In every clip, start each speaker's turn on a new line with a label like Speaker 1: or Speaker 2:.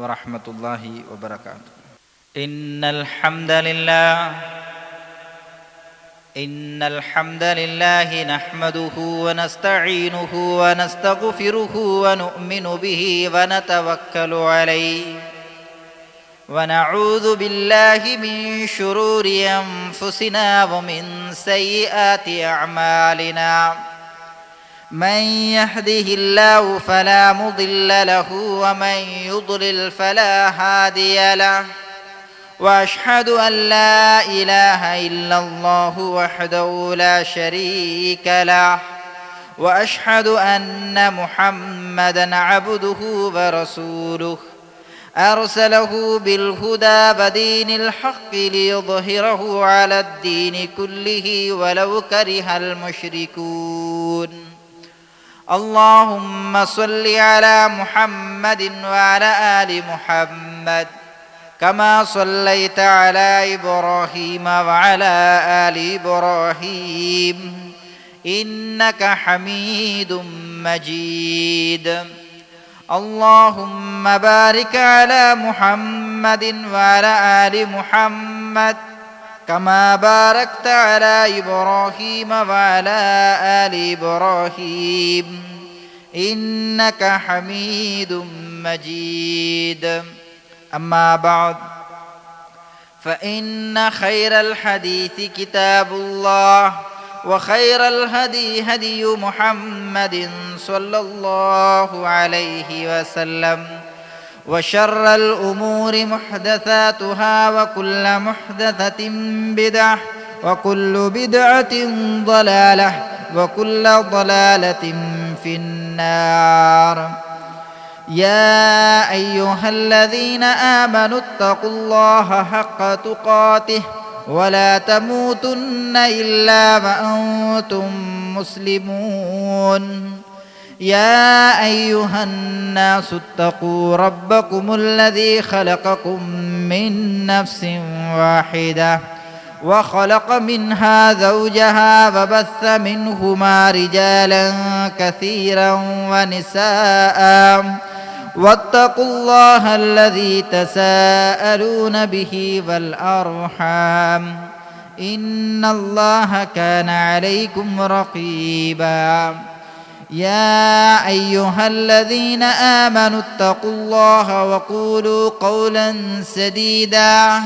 Speaker 1: വറഹ്മത്തുള്ളാഹി വബറകാതുഹു.
Speaker 2: ഇന്നൽ ഹംദലില്ലാഹി നഹ്മദുഹു വനസ്തഈനുഹു വനസ്തഗ്ഫിറുഹു വനുഅ്മിനു ബിഹി വനതവക്കലു അലൈഹി വനഊദു ബില്ലാഹി മിൻ ശുറൂരി അൻഫുസിനാ വമിൻ സയ്യിആതി അഅ്മാലിനാ മൻ യഹ്ദിഹില്ലാഹു ഫലാ മുദില്ല ലഹു വമൻ യുദ്ലിൽ ഫലാ ഹാദിയ ലഹു وأشهد أن لا إله إلا الله وحده لا شريك له وأشهد أن محمدا عبده ورسوله أرسله بالهدى ودين الحق ليظهره على الدين كله ولو كره المشركون. اللهم صل على محمد وعلى آل محمد كما صليت على إبراهيم وعلى آل إبراهيم إنك حميد مجيد. اللهم بارك على محمد وعلى آل محمد كما باركت على إبراهيم وعلى آل إبراهيم إنك حميد مجيد. أما بعد فإن خير الحديث كتاب الله وخير الهدي هدي محمد صلى الله عليه وسلم وشر الأمور محدثاتها وكل محدثة بدعة وكل بدعة ضلالة وكل ضلالة في النار. يا أيها الذين آمنوا اتقوا الله حق تقاته ولا تموتن إلا وأنتم مسلمون. يا أيها الناس اتقوا ربكم الذي خلقكم من نفس واحدة وخلق منها زوجها وبث منهما رجالا كثيرا ونساء واتقوا الله الذي تساءلون به والأرحام إن الله كان عليكم رقيبا. يا أيها الذين آمنوا اتقوا الله وقولوا قولا سديدا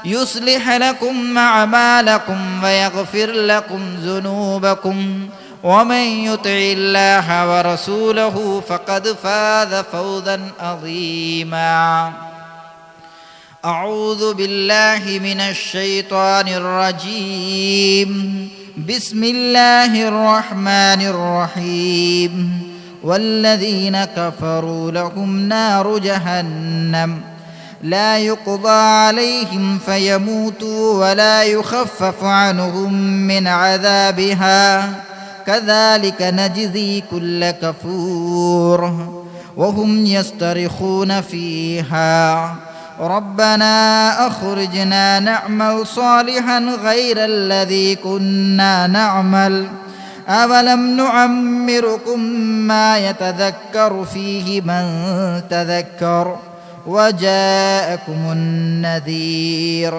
Speaker 2: يصلح لكم أعمالكم ويغفر لكم ذنوبكم ومن يطع الله ورسوله فقد فاز فوزا عظيما. أعوذ بالله من الشيطان الرجيم. بسم الله الرحمن الرحيم. والذين كفروا لهم نار جهنم لا يقضى عليهم فيموتوا ولا يخفف عنهم من عذابها كذلك نجزي كل كفور. وهم يصطرخون فيها ربنا أخرجنا نعمل صالحا غير الذي كنا نعمل أولم نعمركم ما يتذكر فيه من تذكر وجاءكم النذير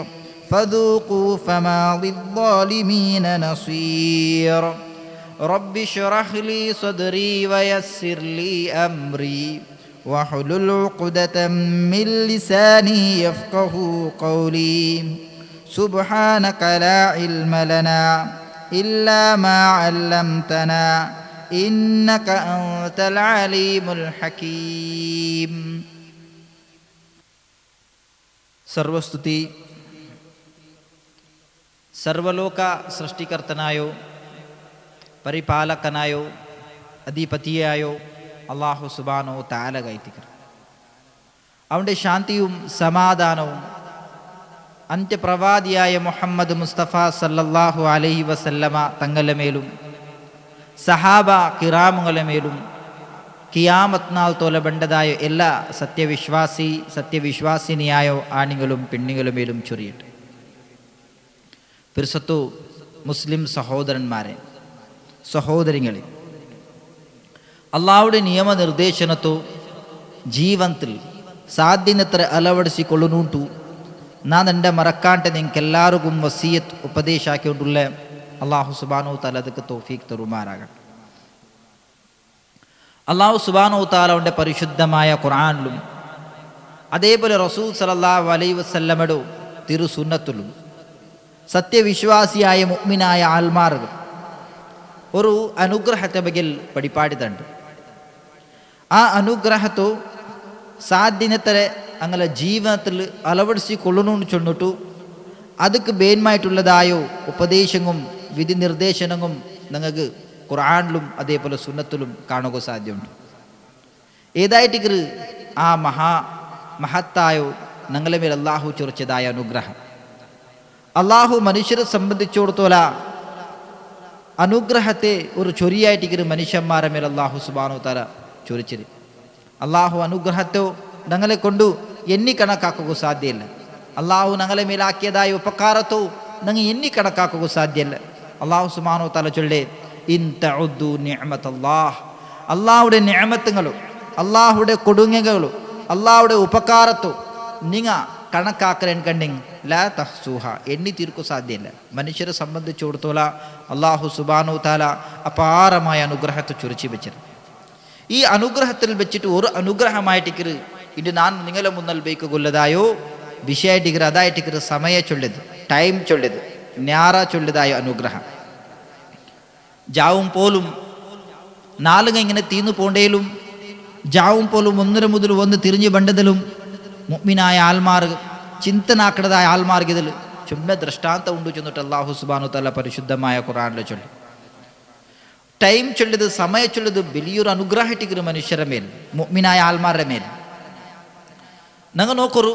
Speaker 2: فذوقوا فما للظالمين نصير. رب اشرح لي صدري ويسر لي أمري واحلل عقدة من لساني يفقه قولي. سبحانك لا علم لنا إلا ما علمتنا إنك أنت العليم الحكيم. സർവസ്തുതി സർവലോക സൃഷ്ടികർത്തനായോ പരിപാലകനായോ അധിപതിയായോ അല്ലാഹു സുബ്ഹാനഹു തആല കൈത്തിക്കർ. അവൻ്റെ ശാന്തിയും സമാധാനവും അന്ത്യപ്രവാദിയായ മുഹമ്മദ് മുസ്തഫ സല്ലല്ലാഹു അലൈഹി വസല്ലമ തങ്ങളുടെ മേലും സഹാബ കിറാമുകളുടെ മേലും കിയാമത്ത് നാൾ തോല ബണ്ടതായ എല്ലാ സത്യവിശ്വാസിനിയായ ആണികളും പെണ്ണുങ്ങളും മേലും ചൊരിയട്ടെ. പിർസത്തു മുസ്ലിം സഹോദരന്മാരെ, സഹോദരികളെ, അള്ളാഹുടെ നിയമനിർദ്ദേശനത്തോ ജീവനത്തിൽ ಸಾಧ್ಯನತ್ರ ಅಳವಡಿಸಿಕೊಳ್ಳುನುಂಟು. ನಾನು എൻ്റെ മറക്കാണ്ട് നിങ്ങൾക്ക് എല്ലാവർക്കും വസിയത്ത് ഉപദേശാക്കിക്കൊണ്ടുള്ള അള്ളാഹു സുബ്ഹാനഹു തആല ಅದಕ್ಕೆ തൗഫീഖ് തരുമാറാകട്ടെ. അള്ളാഹു സുബ്ഹാനഹു തആലയുടെ പരിശുദ്ധമായ ഖുർആനിലും അതേപോലെ റസൂൽ സല്ലല്ലാഹു അലൈഹി വസല്ലമയുടെ തിരുസുന്നത്തിലും സത്യവിശ്വാസിയായ മുഅ്മിനായ ആൽമാറുകൾ ഒരു അനുഗ്രഹത്തെ ಬಗ್ಗೆ പഠിപ്പാടിതുണ്ട്. ആ അനുഗ്രഹത്തു സാധ്യനത്തരെ അങ്ങനെ ജീവിതത്തിൽ അളവടിಸಿಕೊಳ್ಳണമെന്ന് ചൊന്നിട്ടു ಅದಕ್ಕೆ ಬೇನ್മായിട്ടുള്ളതായോ ഉപദേശങ്ങളും വിധി നിർദ്ദേശങ്ങളും നിങ്ങൾക്ക് ഖുർആനിലും അതേപോലെ സുന്നത്തിലും കാണുക സാധ്യമുണ്ട്. ഏതായിട്ട് ആ മഹത്തായോ ഞങ്ങളെ മേൽ അള്ളാഹു ചൊരിച്ചതായ അനുഗ്രഹം. അള്ളാഹു മനുഷ്യരെ സംബന്ധിച്ചിടത്തോളം അനുഗ്രഹത്തെ ഒരു ചൊരിയായിട്ട് മനുഷ്യന്മാരെ മേൽ അള്ളാഹു സുബ്ഹാനഹു തആല ചൊരിച്ചത്. അള്ളാഹു അനുഗ്രഹത്തെ ഞങ്ങളെ കൊണ്ട് എണ്ണിക്കണക്കാക്കുക സാധ്യമല്ല. അള്ളാഹു ഞങ്ങളെ മേലാക്കിയതായ ഉപകാരത്തോ ഞങ്ങൾ എണ്ണിക്കണക്കാക്കുക സാധ്യമല്ല. അള്ളാഹു സുബ്ഹാനഹു തആല ചൊല്ലേ, ഇൻ തഉദ്ദു നിഅമതല്ലാഹ്, അള്ളാഹുടെ നിഅമത്തുകളും അള്ളാഹുടെ കൊടുങ്ങകളും അള്ളാഹുടെ ഉപകാരത്തോ നിങ്ങ കണക്കാക്കലേൻ കണ്ടെങ്കിൽ ലാ തഹ്സൂഹ, എണ്ണി തീർക്കുക സാധ്യമല്ല. മനുഷ്യരെ സംബന്ധിച്ചിടത്തോളം അള്ളാഹു സുബ്ഹാനഹു തആല അപാരമായ അനുഗ്രഹത്തെ ചൊരിച്ചു വെച്ചത്. ഈ അനുഗ്രഹത്തിൽ വെച്ചിട്ട് ഒരു അനുഗ്രഹമായിട്ടിക്കറ് ഇത് ഞാൻ നിങ്ങളെ മുന്നിൽ ബൈക്കുള്ളതായോ വിഷയമായിട്ടിക്കറ് അതായിട്ടിക്കറ് സമയ ചൊല്ലത്, ടൈം ചൊല്ലത്, ഞാറ ചൊല്ലതായ അനുഗ്രഹം. ജാവും പോലും നാലുങ്ങ ഇങ്ങനെ തീർന്നു പോണ്ടേലും ജാവും പോലും ഒന്നര മുതൽ ഒന്ന് തിരിഞ്ഞു ബണ്ടതിലും മുഅ്മിനായ ആൽമാർ ചിന്തനാക്കണതായ ആൽമാർഗിതിൽ ചുമ്മ ദൃഷ്ടാന്തം ഉണ്ട് ചെന്നിട്ട് അല്ലാഹു സുബ്ഹാനഹു തആല പരിശുദ്ധമായ ഖുർആനിൽ ചൊല്ലി. ടൈം ചൊല്ലത്, സമയ ചൊല്ലത് വലിയൊരു അനുഗ്രഹമായിട്ടിരിക്കുന്നു മനുഷ്യരുടെ മേൽ, മുഅ്മിനായ ആൽമാരുടെ മേൽ. ഞങ്ങൾ നോക്കൊരു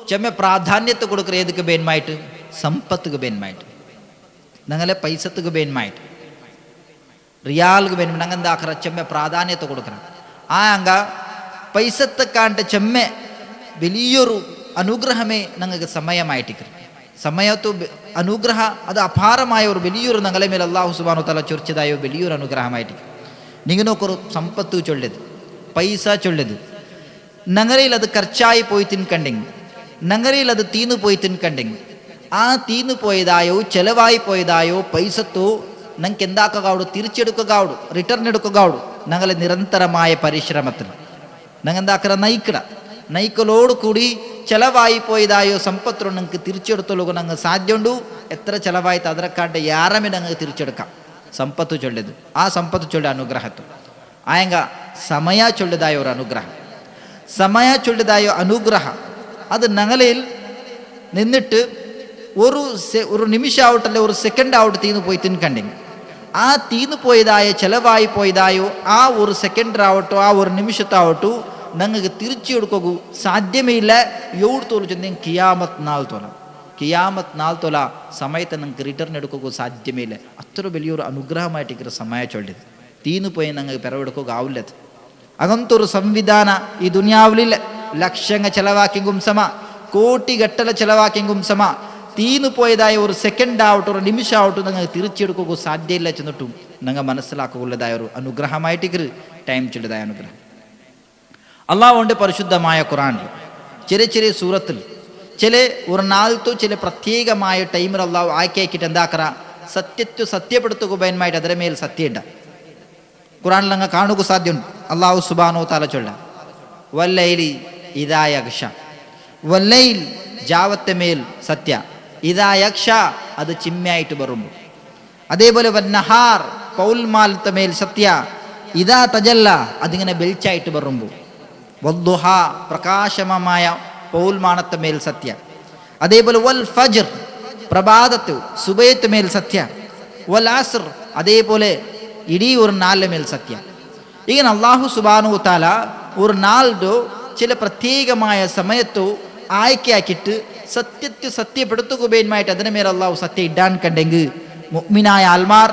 Speaker 2: ചെമ്മ പ്രാധാന്യത്തെ കൊടുക്കുക ഏതൊക്കെ ബേന്മായിട്ട്, സമ്പത്തുക്ക് ബേന്മായിട്ട്, ഞങ്ങളെ പൈസത്തുക്ക് ബേന്മായിട്ട്, റിയാൽക്ക് ബേന്മ ഞങ്ങൾ എന്താക്കറ ചെമ്മ പ്രാധാന്യത്തെ കൊടുക്കണം. ആ അങ്ക പൈസത്തെ കാണ്ട ചെമ്മ വലിയൊരു അനുഗ്രഹമേ ഞങ്ങൾക്ക് സമയമായിട്ടിരിക്കും. സമയത്തു അനുഗ്രഹ അത് അപാരമായ ഒരു വലിയൊരു ഞങ്ങളെ മേൽ അല്ലാഹു സുബ്ഹാനഹു തആല ചൊരിച്ചതായോ വലിയൊരു അനുഗ്രഹമായിട്ടിരിക്കും. നിങ്ങൾ നോക്കൊരു സമ്പത്ത് ചൊല്ലത്, പൈസ ചൊല്ലത്, ഞങ്ങളിൽ അത് ಖರ್ಚಾയി പോയി തിൻകണ്ടെങ്കിൽ, ഞങ്ങളിൽ അത് തീന്നു പോയി തിൻകണ്ടെങ്കിൽ, ആ തീന്നു പോയതായോ ചെലവായി പോയതായോ പൈസത്തോ ഞങ്ങൾക്ക് എന്താക്കാവൂ, തിരിച്ചെടുക്കാവൂ, റിട്ടേൺ എടുക്കാവൂ. ഞങ്ങളെ നിരന്തരമായ പരിശ്രമത്തിൽ ഞങ്ങൾ എന്താക്കറ നയിക്കലോട് കൂടി ചെലവായി പോയതായോ സമ്പത്തിനോ ഞങ്ങൾക്ക് തിരിച്ചെടുത്തോളൂ ഞങ്ങൾ സാധ്യമുണ്ടു. എത്ര ചെലവായിട്ട് അതിനെക്കാണ്ട് യാറമേ ഞങ്ങൾക്ക് തിരിച്ചെടുക്കാം. സമ്പത്ത് ചൊല്ലത്, ആ സമ്പത്ത് ചൊല്ല അനുഗ്രഹത്തു ആയങ്ക സമയ ചൊല്ലതായ ഒരു അനുഗ്രഹം. സമയ ചൊല്ലതായ അനുഗ്രഹം അത് ഞങ്ങളിൽ നിന്നിട്ട് ഒരു നിമിഷമാവട്ടല്ലേ ഒരു സെക്കൻഡ് ആവട്ടെ തീർന്നു പോയി തിൻകണ്ടെങ്കിൽ, ആ തീർന്നു പോയതായ ചെലവായി പോയതായോ ആ ഒരു സെക്കൻഡ് ആവട്ടോ ആ ഒരു നിമിഷത്താവട്ടു ഞങ്ങൾക്ക് തിരിച്ചു കൊടുക്കൂ സാധ്യമേ ഇല്ല. എവിടെ തോലും ചെന്നെങ്കിൽ കിയാമത്ത് നാൾ തോല സമയത്ത് ഞങ്ങൾക്ക് റിട്ടേൺ എടുക്കുക സാധ്യമേ ഇല്ല. അത്ര വലിയൊരു അനുഗ്രഹമായിട്ടിരിക്കുന്ന സമയ ചൊല്ലത്. തീർന്നു പോയി ഞങ്ങൾക്ക് പിറവെടുക്കുക ആവില്ലത്. അങ്ങനത്തൊരു സംവിധാന ഈ ദുനിയാവിലില്ല. ലക്ഷങ്ങൾ ചെലവാക്കിയെങ്കും സമ, കോടിഗട്ടല ചെലവാക്കിയെങ്കും സമ, തീർന്നു പോയതായ ഒരു സെക്കൻഡ് ആവട്ടെ ഒരു നിമിഷമാവട്ടെ ഞങ്ങൾക്ക് തിരിച്ചെടുക്കുക സാധ്യമില്ല ചെന്നിട്ടും ഞങ്ങൾ മനസ്സിലാക്കുകയുള്ളതായ ഒരു അനുഗ്രഹമായിട്ടിക്കറ് ടൈം ചൊല്ലതായ അനുഗ്രഹം. അള്ളാഹുവിൻ്റെ പരിശുദ്ധമായ ഖുർആനിൽ ചെറിയ ചെറിയ സൂറത്തിൽ ചില ഒരു നാളത്തോ ചില പ്രത്യേകമായ ടൈമിൽ അള്ളാഹു ആക്കിയാക്കിയിട്ട് എന്താക്കറ സത്യപ്പെടുത്തുക ബയന്മായിട്ട് അതിരെ മേൽ സത്യമുണ്ട്. ഖുർആനിൽ ഞങ്ങൾ കാണുക സാധ്യമുണ്ട്. അള്ളാഹു സുബ്ഹാനഹു തആല ചൊല്ല, വല്ലൈലി ഇദാ യഗ്ഷ, വല്ലൈൽ ജാവത്തെ മേൽ സത്യ, ഇദാ യഗ്ഷ അത് ചിമ്മയായിട്ട് വരുമ്പോൾ, അതേപോലെ വന്നഹാർ പൗൽമാലത്തെ മേൽ സത്യ, ഇദാ തജല്ല അതിങ്ങനെ വെളിച്ചായിട്ട് വരുമ്പോൾ, വദ്ദുഹ പ്രകാശമമായ പൗൽമാനത്തെ മേൽ സത്യ, അതേപോലെ വൽ ഫജ്ർ പ്രഭാതത്ത് സുബൈത്ത് മേൽ സത്യ, വൽ അസ്ർ അതേപോലെ ഇടീ ഒരു നാളിലെ മേൽ സത്യ. ഇങ്ങനെ അല്ലാഹു സുബ്ഹാനഹു തആല ഒരു നാളിൻ്റെ ചില പ്രത്യേകമായ സമയത്തോ ആയിക്കാക്കിയിട്ട് സത്യപ്പെടുത്തുകയുമായിട്ട് അതിന് മേൽ അള്ളാഹു സത്യം ഇടാൻ കണ്ടെങ്കിൽ മുഅ്മിനായ ആൽമാർ,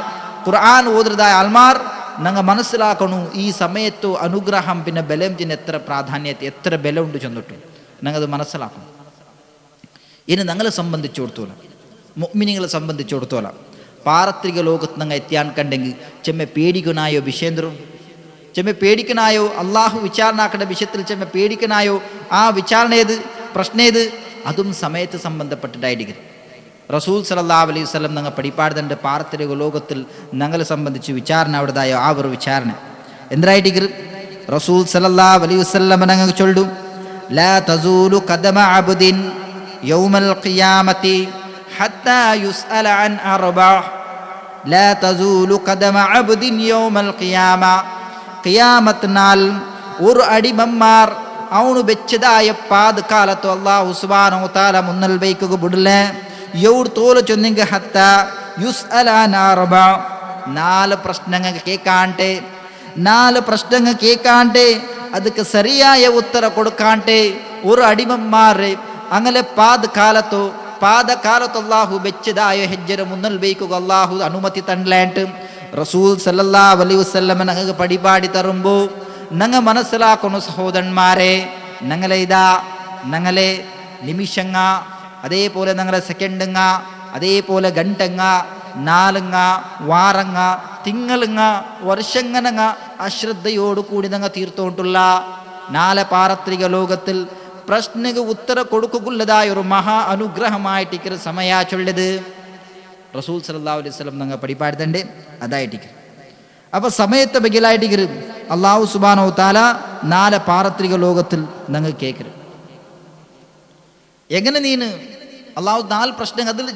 Speaker 2: ഖുർആൻ ഓതുന്നതായ ആൽമാർ ഞങ്ങൾ മനസ്സിലാക്കണു ഈ സമയത്തോ അനുഗ്രഹം പിന്നെ ബലത്തിന് എത്ര പ്രാധാന്യത്തെ എത്ര ബലമുണ്ട് ചെന്നിട്ടു ഞങ്ങളത് മനസ്സിലാക്കണം. ഇനി ഞങ്ങളെ സംബന്ധിച്ചിടത്തോളം മുഅ്മിനീങ്ങളെ സംബന്ധിച്ചിടത്തോളം പാരത്രിക ലോകത്ത് ഞങ്ങൾ എത്തിയാൻ കണ്ടെങ്കിൽ ചെമ്മ പേടിക്കുനായോ വിഷേന്ദ്രവും ചെമ്മ പേടിക്കനായോ അള്ളാഹു വിചാരണാക്കേണ്ട വിഷയത്തിൽ ചെമ്മ പേടിക്കനായോ ആ വിചാരണ ഏത് പ്രശ്നം ഏത് അതും സമയത്ത് സംബന്ധപ്പെട്ടിട്ടായിരിക്കും. റസൂൽ സല്ലല്ലാഹു അലൈഹി വസല്ലം ഞങ്ങൾ പഠിപ്പാടുന്നുണ്ട് പാർത്തിക ലോകത്തിൽ ഞങ്ങളെ സംബന്ധിച്ച് വിചാരണ അവിടതായോ ആ ഒരു വിചാരണ എന്തായിരിക്കും. റസൂൽ സല്ലല്ലാഹു അലൈഹി വസല്ലം ഞങ്ങൾ ചൊല്ലു ലാ തസൂലു ഖദമ അബ്ദിൻ യൗമൽ ഖിയാമത്തി ഹത്താ യുസ്അല അൻ അർബഅ ലാ തസൂലു ഖദമ അബ്ദിൻ യൗമൽ ഖിയാമ ഖിയാമത്ത് നാൾ ഒരു അടിമമാർ ಅವನು ಬೆಚ್ಚದಾಯ ಪಾದ ಕಾಲತ್ತು ಅಲ್ಲಾಹು ಸುಬ್ಹಾನಹು ತಆല മുന്നൽ വയ്ക്കുക ബുഡ്ലെ യൗർ തോല ചൊന്നിങ്ക ഹത്ത യുസ്അല അൻ അർബഅ നാല് പ്രശ്നങ്ങൾ കേൾക്കാണ്ടെ നാല് പ്രശ്നങ്ങൾ കേൾക്കാണ്ടെ ಅದಕ್ಕೆ ಸರಿಯಾയ ಉತ್ತರ ಕೊಡ್ಕಾಂಟೆ ഒരു അടിമമാർ അങ്ങനെ പാത കാലത്ത് അല്ലാഹു ಬೆಚ್ಚದಾಯ ಹೆಜ್ಜೆರ മുന്നൽ വയ്ക്കുക അല്ലാഹു അനുമതി തണ്ടലായിട്ട് റസൂൽ സല്ലല്ലാഹു അലൈഹി വസല്ലം ഞങ്ങൾക്ക് പടിപാടി തരുമ്പോൾ ഞങ്ങൾ മനസ്സിലാക്കുന്നു സഹോദരന്മാരെ, ഞങ്ങളെ നിമിഷങ്ങ അതേപോലെ ഞങ്ങളെ സെക്കൻഡുങ്ങ അതേപോലെ ഗണ്ടങ്ങ നാളുങ്ങ വാറങ്ങ തിങ്ങളുങ്ങ വർഷങ്ങനങ്ങ അശ്രദ്ധയോടു കൂടി ഞങ്ങൾ തീർത്തോണ്ടുള്ള നാളെ പാരത്രിക ലോകത്തിൽ പ്രശ്നക്ക് ഉത്തര കൊടുക്കുള്ളതായ ഒരു മഹാ അനുഗ്രഹമായിട്ടിരിക്കുന്ന സമയ ചൊല്ലത് റസൂൽ സല്ലല്ലാഹു അലൈഹി വസല്ലം ഞങ്ങൾ പഠിപ്പാടുന്നുണ്ട് അതായിട്ടിരിക്കും. അപ്പോൾ സമയത്തെ ബഗിലായിട്ടിരിക്കും അല്ലാഹു സുബ്ഹാനഹു തആല നാളെ പാരത്രിക ലോകത്തിൽ ഞങ്ങൾ കേൾക്കരുത്. എങ്ങനെ നീന് അള്ളാഹു നാല് പ്രശ്നങ്ങൾ അതിൽ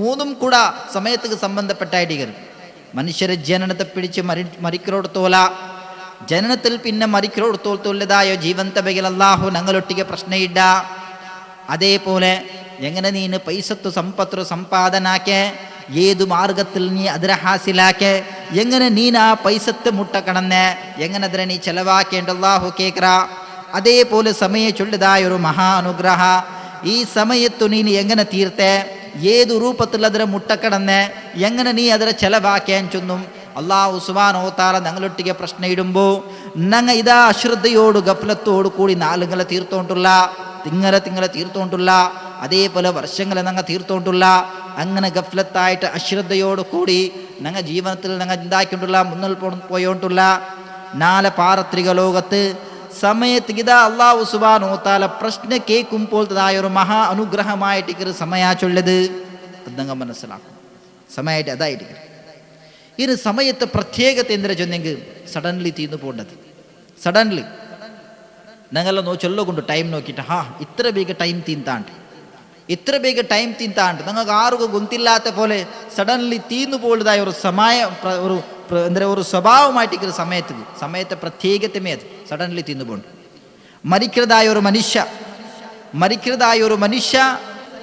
Speaker 2: മൂന്നും കൂടെ സമയത്തേക്ക് സംബന്ധപ്പെട്ടായിട്ടിരിക്കും. മനുഷ്യരെ ജനനത്തെ പിടിച്ച് മരിക്കലോടത്തോല ജനനത്തിൽ പിന്നെ മരിക്കലോടത്തോളത്തുള്ളതായ ജീവന്ത ബഗിൽ അള്ളാഹു ഞങ്ങളൊട്ടിಗೆ പ്രശ്ന ഇഡ. അതേപോലെ എങ്ങനെ നീന് പൈസത്തു സമ്പത്തു സമ്പാദനാക്കെ ഏതു മാർഗത്തിൽ നീ അതിരെ ഹാസിലാക്കെ എങ്ങനെ നീൻ ആ പൈസത്തെ മുട്ട കടന്ന് എങ്ങനെ അതിനെ നീ ചെലവാക്കേണ്ട അല്ലാഹു കേൾക്കറ. അതേപോലെ സമയ ചൊല്ലതായ ഒരു മഹാ അനുഗ്രഹ ഈ സമയത്തു നീ എങ്ങനെ തീർത്തെ ഏതു രൂപത്തിൽ അതിരെ മുട്ട കടന്ന് എങ്ങനെ നീ അതിരെ ചെലവാക്കാൻ ചൊന്നും അല്ലാഹു സുബ്ഹാനഹു തആല ഞങ്ങളൊട്ടിಗೆ പ്രശ്ന ഇടുമ്പോൾ ഞങ്ങൾ ഇതാ അശ്രദ്ധയോട് ഗഫലത്തോടു കൂടി നാളുകളെ തീർത്തോണ്ടുള്ള തിങ്ങളെ തീർത്തോണ്ടുള്ള അതേപോലെ വർഷങ്ങളെ ഞങ്ങൾ തീർത്തോണ്ടുള്ള അങ്ങനെ ഗഫലത്തായിട്ട് അശ്രദ്ധയോട് കൂടി ഞങ്ങൾ ജീവിതത്തിൽ ഞങ്ങൾ ഉണ്ടാക്കിയിട്ടുള്ള മുന്നൽ പോയോണ്ടുള്ള നാളെ പാരത്രിക ലോകത്ത് സമയത്ത് ഇതാ അല്ലാഹു സുബ്ഹാനഹു തആല പ്രശ്ന കേൾക്കുമ്പോഴതായ ഒരു മഹാ അനുഗ്രഹമായിട്ടിരിക്കുന്ന സമയ ചൊല്ലത് ഞങ്ങൾ മനസ്സിലാക്കും. സമയമായിട്ട് അതായിട്ടിരിക്കും. ഇനി സമയത്തെ പ്രത്യേകത എന്തിനാ ചൊന്നെങ്കിൽ സഡൻലി തീർന്നു പോകേണ്ടത്. സഡൻലി ഞങ്ങളെ ചൊല്ലുകൊണ്ട് ടൈം നോക്കിയിട്ട് ഇത്ര ಬೇಗ ടൈം തീന്താണ്ട് ഞങ്ങൾക്ക് ആർക്കും ഗൊന്തില്ലാത്ത പോലെ സഡൻലി തീർന്നു പോകേണ്ടതായ ഒരു സമയ ഒരു സ്വഭാവമായിട്ടിരിക്കുന്ന സമയത്തെ പ്രത്യേകതമേ അത് സഡൻലി തീർന്നു പോകണ്ട. മരിക്കുന്നതായ ഒരു മനുഷ്യ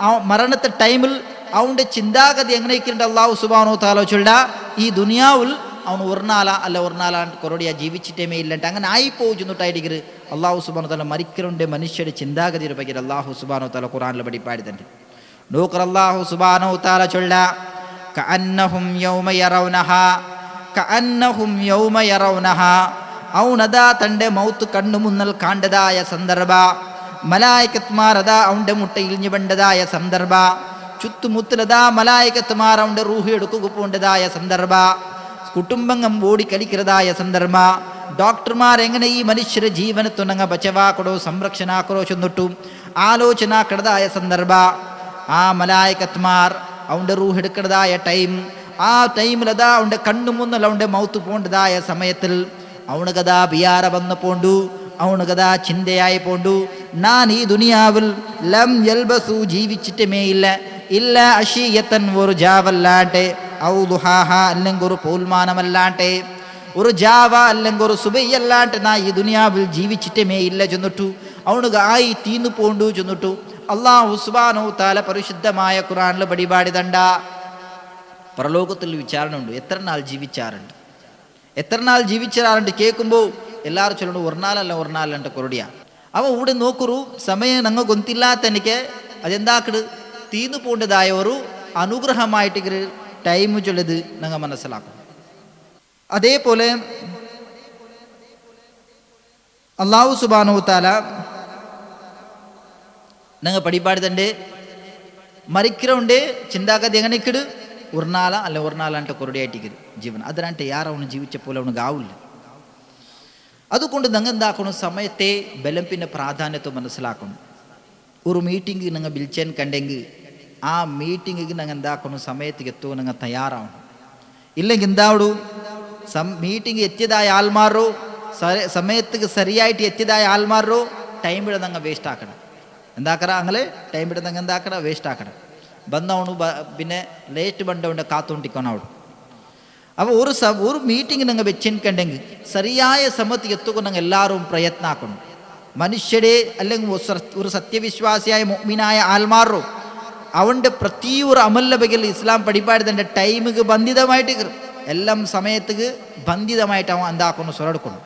Speaker 2: ആ മരണത്തെ ടൈമിൽ അവൻ്റെ ചിന്താഗതി എങ്ങനെയൊക്കെയുണ്ട് അല്ലാഹു സുബ്ഹാനഹു തആല ചൊല്ല ഈ ദുനിയാവിൽ അവൻ ഒരു നാളാ കൊറോടിയ ജീവിച്ചിട്ടേമേ ഇല്ലണ്ട് അങ്ങനെ ആയിപ്പോവും ചെന്നിട്ടായിരിക്കും അല്ലാഹു സുബ്ഹാനഹു തആല മരിക്കലുണ്ട് മനുഷ്യരുടെ ചിന്താഗതിയുടെ പകരം അല്ലാഹു സുബ്ഹാനഹു തആല ഖുർആനിൽ പഠിപ്പാടുന്നുണ്ട്. നോക്കർ അല്ലാഹു സുബ്ഹാനഹു തആല ചൊല്ല കഅന്നഹും യൗമ യറൗനഹാ അവനതാ തൻ്റെ മൗത്ത് കണ്ണു മുന്നൽ കാണ്ടതായ സന്ദർഭ മലായികത്മാരതാ അവൻ്റെ മുട്ട ഇളിഞ്ഞു ബണ്ടതായ സന്ദർഭ ചുറ്റുമുത്തിലതാ മലായികത്മാർ അവൻ്റെ റൂഹ് എടുക്കുക പോണ്ടതായ സന്ദർഭ കുടുംബം ഓടിക്കളിക്കുന്നതായ സന്ദർഭ ഡോക്ടർമാർ എങ്ങനെ ഈ മനുഷ്യരെ ജീവനത്തുണങ്ങ ബച്ചവാക്കടോ സംരക്ഷണാക്കടോ ചെന്നിട്ടു ആലോചനാക്കടതായ സന്ദർഭ ആ മലായികത്മാർ അവൻ്റെ റൂഹ് എടുക്കുന്നതായ ടൈം ആ ടൈമിലതാ അവൻ്റെ കണ്ണു മുന്നൽ അവൻ്റെ മൗത്ത് പോണ്ടതായ സമയത്തിൽ അവന് കഥാ ബിയാറ വന്നു പോണ്ടു അവന് കഥാ ചിന്തയായി പോണ്ടു ഞാൻ ഈ ദുനിയാവിൽ ലം യൽബസു ജീവിച്ചിട്ടുമേ ഇല്ല അശീയത്തൻ ഒരു ജാവല്ലാട്ടെ ഔ ദുഹാഹ അല്ലെങ്കിൽ ഒരു പൗൽമാനമല്ലാട്ടെ ഒരു ജാവ അല്ലെങ്കിൽ ഒരു സുബയ്യല്ലാട്ടെ നാ ഈ ദുനിയാവിൽ ജീവിച്ചിട്ടുമേ ഇല്ല ചെന്നിട്ടു അവന് ആയി തീന്നു പോണ്ടു ചെന്നിട്ടു അല്ലാഹു സുബ്ഹാനഹു തആല പരിശുദ്ധമായ ഖുർആനിൽ പഠിപാടിതണ്ട. പരലോകത്തിൽ വിചാരണ ഉണ്ട്. എത്ര നാൾ ജീവിച്ചാറുണ്ട് കേൾക്കുമ്പോൾ എല്ലാവരും ചൊല്ലു ഒരു നാലല്ല കൊറടിയ അവ ഇവിടെ നോക്കൊരു സമയം ഞങ്ങൾ ഗൊന്തില്ലാത്ത എനിക്ക് അതെന്താക്കട് തീർന്നു പോണ്ടതായ ഒരു അനുഗ്രഹമായിട്ട് ടൈം ചൊല്ലത് ഞങ്ങൾ മനസ്സിലാക്കും. അതേപോലെ അല്ലാഹു സുബ്ഹാനഹു തആല ഞങ്ങൾ പഠിപ്പാടുതണ്ട് മരിக்கிறോണ്ട് ചിന്താഗതി എങ്ങനെക്കിട് ഒരു നാള അല്ല ഒരു നാളಂಟ ಕೊರಡಿಯಾಟಿಗೆ ಜೀವನ ಅದರಂತೆ ಯಾರು ಅವನು ಜೀವಿച്ച പോലെ ಅವನಿಗೆ ಆವಿಲ್ಲ അതുകൊണ്ട് ഞങ്ങൾ എന്താക്കണം, സമയത്തെ ബലം പിന്നെ പ്രാധാന്യത്തെ മനസ്സിലാക്കണം. ഒരു മീറ്റിംഗ് നിങ്ങൾ വിളിച്ചാൻ കണ്ടെങ്കിൽ ആ മീറ്റിംഗിക്ക് ഞങ്ങൾ എന്താക്കണം, സമയത്തേക്ക് എത്തുക നിങ്ങൾ തയ്യാറാവണം. ഇല്ലെങ്കിൽ എന്താവൂ, മീറ്റിംഗ് എത്തിയതായ ആൾമാരോ സമയത്തേക്ക് ശരിയായിട്ട് എത്തിയതായ ആൾമാരോ ടൈം ഇവിടെ ഞങ്ങൾ വേസ്റ്റ് ആക്കണം. എന്താക്കറ അങ്ങനെ ടൈം ഇവിടെ ഞങ്ങൾ എന്താക്കണ വേസ്റ്റ് ആക്കണം. ಬಂದವನು പിന്നെ ലേറ്റ് ಬಂದವನ കാത്തുകൊണ്ടിരിക്കണം അവിടെ. അപ്പോൾ ഒരു മീറ്റിംഗ് നിങ്ങൾ വെച്ചിട്ടുണ്ടെങ്കിൽ ശരിയായ സമയത്ത് എത്തുക ഞങ്ങൾ എല്ലാവരും പ്രയത്നം ആക്കണം. മനുഷ്യരെ അല്ലെങ്കിൽ ഒരു സത്യവിശ്വാസിയായ മുഅ്മിനായ ആൽമാറോ അവൻ്റെ പ്രതി ഒരു അമലിൻ്റെ ബഗൽ ഇസ്ലാം പഠിപ്പാടുതൻ്റെ ടൈമിക്ക് ബന്ധിതമായിട്ട് എല്ലാം സമയത്തേക്ക് ബന്ധിതമായിട്ട് അവൻ എന്താക്കണം, സ്വരടുക്കണം.